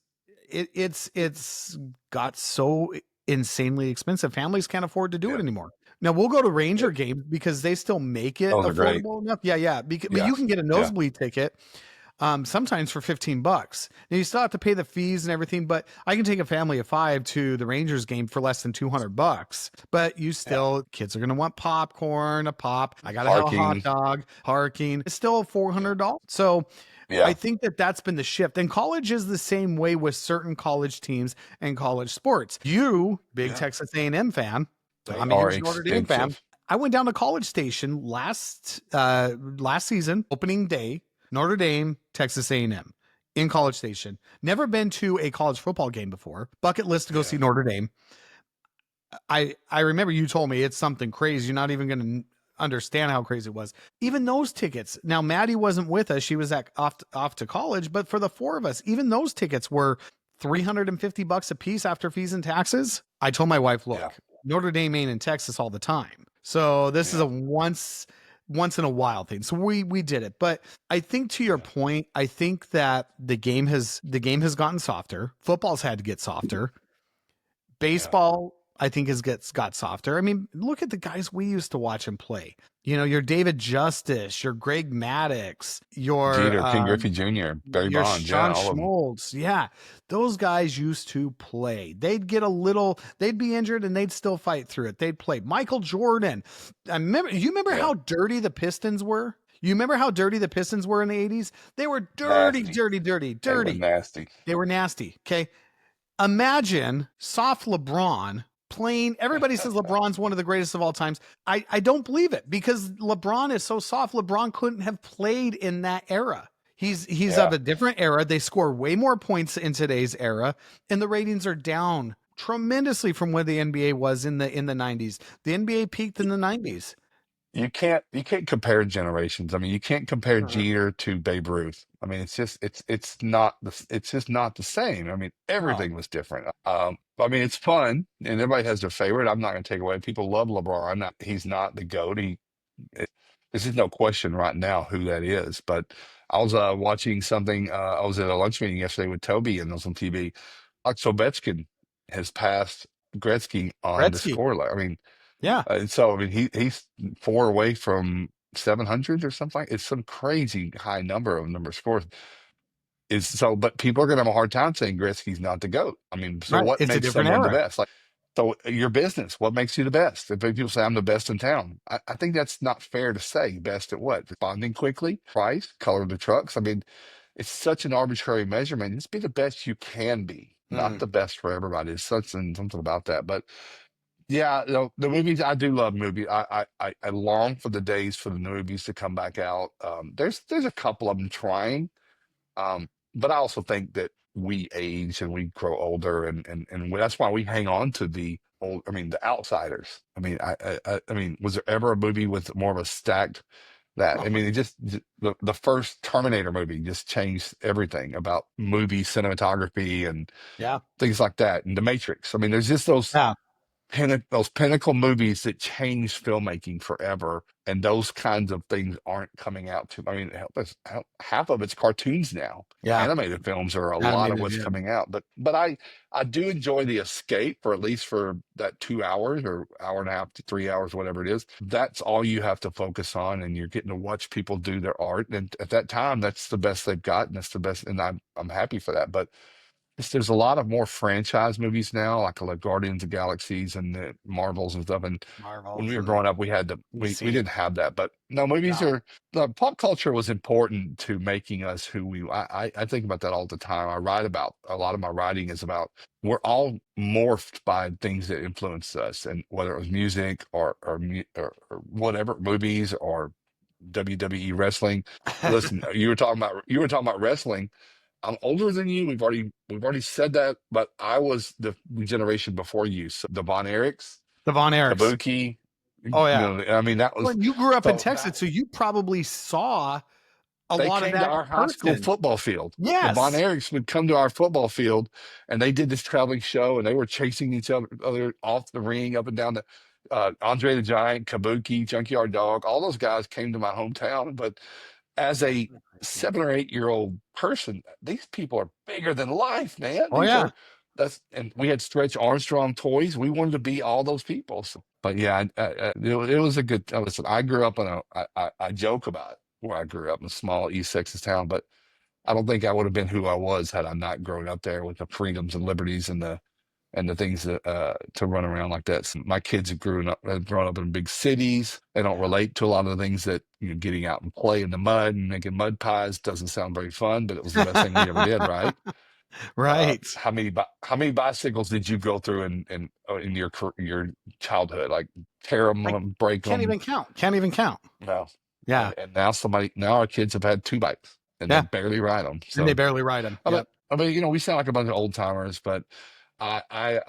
it's got so insanely expensive. Families can't afford to do it Yeah, anymore. Now we'll go to yeah. Ranger games because they still make it Those are great. affordable enough. Yeah, yeah. But Yeah, you can get a yeah, nosebleed ticket sometimes for $15. Now you still have to pay the fees and everything, but I can take a family of 5 to the Rangers game for less than $200. But yeah. kids are going to want popcorn, a pop. I got to have a hot Parking. dog, parking. It's still Yeah, $400. So I yeah, think that's been the shift. And college is the same way with certain college teams and college sports. You, big yeah. Texas A&M fan, They I'm a are huge Notre Dame fan. expensive. I went down to College Station last season, opening day, Notre Dame, Texas A&M in College Station. Never been to a college football game before. Bucket list to go Yeah, see Notre Dame. I remember you told me it's something crazy. You're not even going to understand how crazy it was. Even those tickets. Now Maddie wasn't with us. She was off to college, but for the four of us, even those tickets were $350 a piece after fees and taxes. I told my wife, yeah, look, Notre Dame ain't in Texas all the time. So this is yeah, a once in a while thing. So we did it. But I think to your yeah, point, I think that the game has gotten softer. Football's had to get softer. yeah. Baseball, I think, got softer. I mean, look at the guys we used to watch and play. Your David Justice, your Greg Maddox, Jeter, King Griffey Jr., Barry your Bonds. Yeah, Sean all of them. Schmaltz. Yeah, those guys used to play. They'd be injured and they'd still fight through it. They'd play. Michael Jordan. You remember Yeah, how dirty the Pistons were? You remember how dirty the Pistons were in the 80s? They were dirty, nasty. dirty, dirty, They were dirty. nasty. They were nasty. Okay. Imagine soft LeBron playing. Everybody says LeBron's one of the greatest of all times. I don't believe it because LeBron is so soft. LeBron couldn't have played in that era. He's of Yeah. a different era. They score way more points in today's era, and the ratings are down tremendously from where the NBA was in the 90s. The NBA peaked in the 90s. You can't compare generations. I mean, you can't compare Mhm. Jeter to Babe Ruth. I mean, it's just not the same. I mean, Oh, everything was different. I mean, it's fun, and everybody has their favorite. I'm not going to take away. People love LeBron. He's not the GOAT. It, this is no question right now who that is. But I was watching something. I was at a lunch meeting yesterday with Toby, and it was on TV. Ovechkin has passed Gretzky on the Gretzky. score line. I mean, Yeah. so I mean, he's four away from 700 or something. It's some crazy high number of scores. Is so, but people are gonna have a hard time saying Gretzky's not the GOAT. I mean, so Right. what It's a makes different someone the era. best? Like, so your business, what makes you the best? If people say I'm the best in town, I think that's not fair to say. Best at what? Responding quickly, price, color of the trucks. I mean, it's such an arbitrary measurement. Just be the best you can be, not Mm. the best for everybody. It's something about that. But yeah, the movies, I do love movies. I long for the days for the movies to come back out. There's a couple of them trying, but I also think that we age and we grow older, and that's why we hang on to the old. I mean, the Outsiders. I mean, I mean, was there ever a movie with more of a stacked that? I mean, the first Terminator movie just changed everything about movie cinematography and Yeah. things like that, and The Matrix. I mean, there's just Yeah. those pinnacle movies that changed filmmaking forever, and those kinds of things aren't coming out to. I mean, half of it's cartoons now. Yeah. Animated films are a lot of Animated. what's Yeah. coming out, but I do enjoy the escape for at least for that 2 hours or hour and a half to 3 hours, whatever it is. That's all you have to focus on, and you're getting to watch people do their art. And at that time, that's the best they've got, and that's the best. And I'm happy for that. But there's a lot of more franchise movies now, like Guardians of Galaxies and the Marvels and stuff. And when Marvels we were and growing up, we DC. didn't have that. But no, movies No. are pop culture was important to making us who we. I think about that all the time. I write about a lot of my writing is about we're all morphed by things that influence us, and whether it was music or whatever, movies or WWE wrestling. Listen, you were talking about wrestling. I'm older than you. We've already said that, but I was the generation before you. So the Von Erichs, The Von Erichs. Kabuki, Oh yeah. I mean that Well, was and you grew up in so Texas, that so you probably saw a they lot of came to that our in high school person. football field. The Von Yes. Erichs would come to our football field, and they did this traveling show, and they were chasing each other off the ring, up and down the. Andre the Giant, Kabuki, Junkyard Dog, all those guys came to my hometown. But as a 7 or 8 year old person, these people are bigger than life, man. Oh yeah. And we had Stretch Armstrong toys. We wanted to be all those people. So, but yeah, it was a good. Listen, I grew up in I joke about where I grew up in a small East Texas town, but I don't think I would have been who I was had I not grown up there with the freedoms and liberties and the things that to run around like that. So my kids have grown up in big cities. They don't Yeah. relate to a lot of the things that getting out and play in the mud and making mud pies doesn't sound very fun, but it was the best thing we ever did, right? Right. How many bicycles did you go through in your childhood? Like tear I them, break can't them? even count. Can't even count. No. Yeah. And now our kids have had two bikes and they Yeah. barely ride them. And they So barely ride them. I mean, Yep. we sound like a bunch of old timers, but I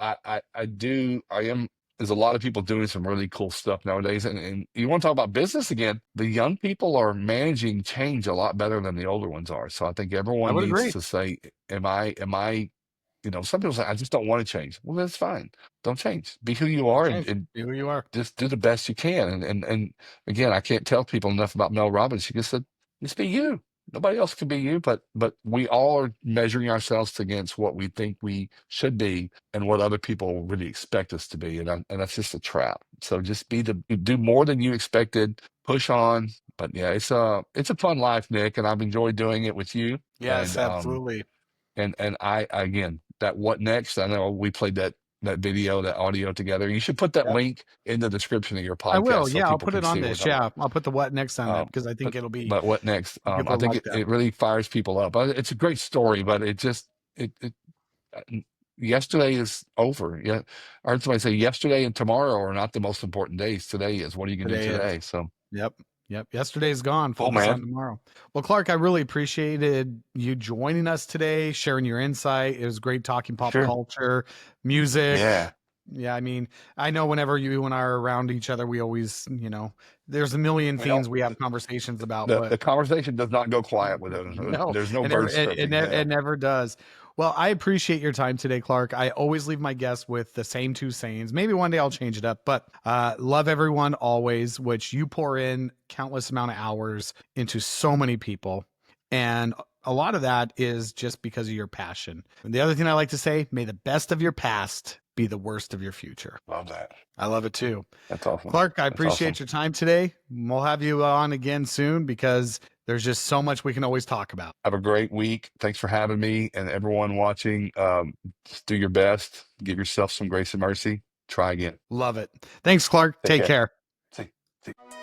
am. There's a lot of people doing some really cool stuff nowadays, and you want to talk about business again? The young people are managing change a lot better than the older ones are. So I think I everyone would needs agree. to say, am I? Some people say, I just don't want to change. Well, that's fine. Don't change. Be who you Don't are, and, change. and Be who you are. just do the best you can. And again, I can't tell people enough about Mel Robbins. She just said, just be you. Nobody else can be you, but we all are measuring ourselves against what we think we should be and what other people really expect us to be, and that's just a trap. So just do more than you expected. Push on. But yeah, it's a fun life, Nick, and I've enjoyed doing it with you. Yes, And absolutely. I again that what next? I know we played that video, that audio together. You should put that Yep. link in the description of your I podcast will. so Yeah, I'll people put can it on see what we're this. talking about. Yeah, I'll put the what next on there Um, because I think but it'll be but what next? I people think like it, that. it really fires people up. It's a great story, but it just it yesterday is over. Yeah, I heard somebody say yesterday and tomorrow are not the most important days. Today is. What are you gonna do Today is. today? So, Yep. Yep. Yesterday's gone. cool, Focus on man. tomorrow. Well, Clark, I really appreciated you joining us today, sharing your insight. It was great talking pop Sure. culture, music. Yeah. Yeah, I mean, I know whenever you and I are around each other, we always, there's a million We don't. things we have conversations about, The but the conversation does not go quiet with it. no, There's no it never, birds it, it, chirping. ne- Yeah. it never does. Well, I appreciate your time today, Clark. I always leave my guests with the same two sayings. Maybe one day I'll change it up, but love everyone always, which you pour in countless amount of hours into so many people. And a lot of that is just because of your passion. And the other thing I like to say, may the best of your past be the worst of your future. Love that. I love it too. That's awesome. Clark, I That's awesome. appreciate your time today. We'll have you on again soon because there's just so much we can always talk about. Have a great week. Thanks for having me, and everyone watching. Just do your best. Give yourself some grace and mercy. Try again. Love it. Thanks, Clark. Take Take care. care. See. See.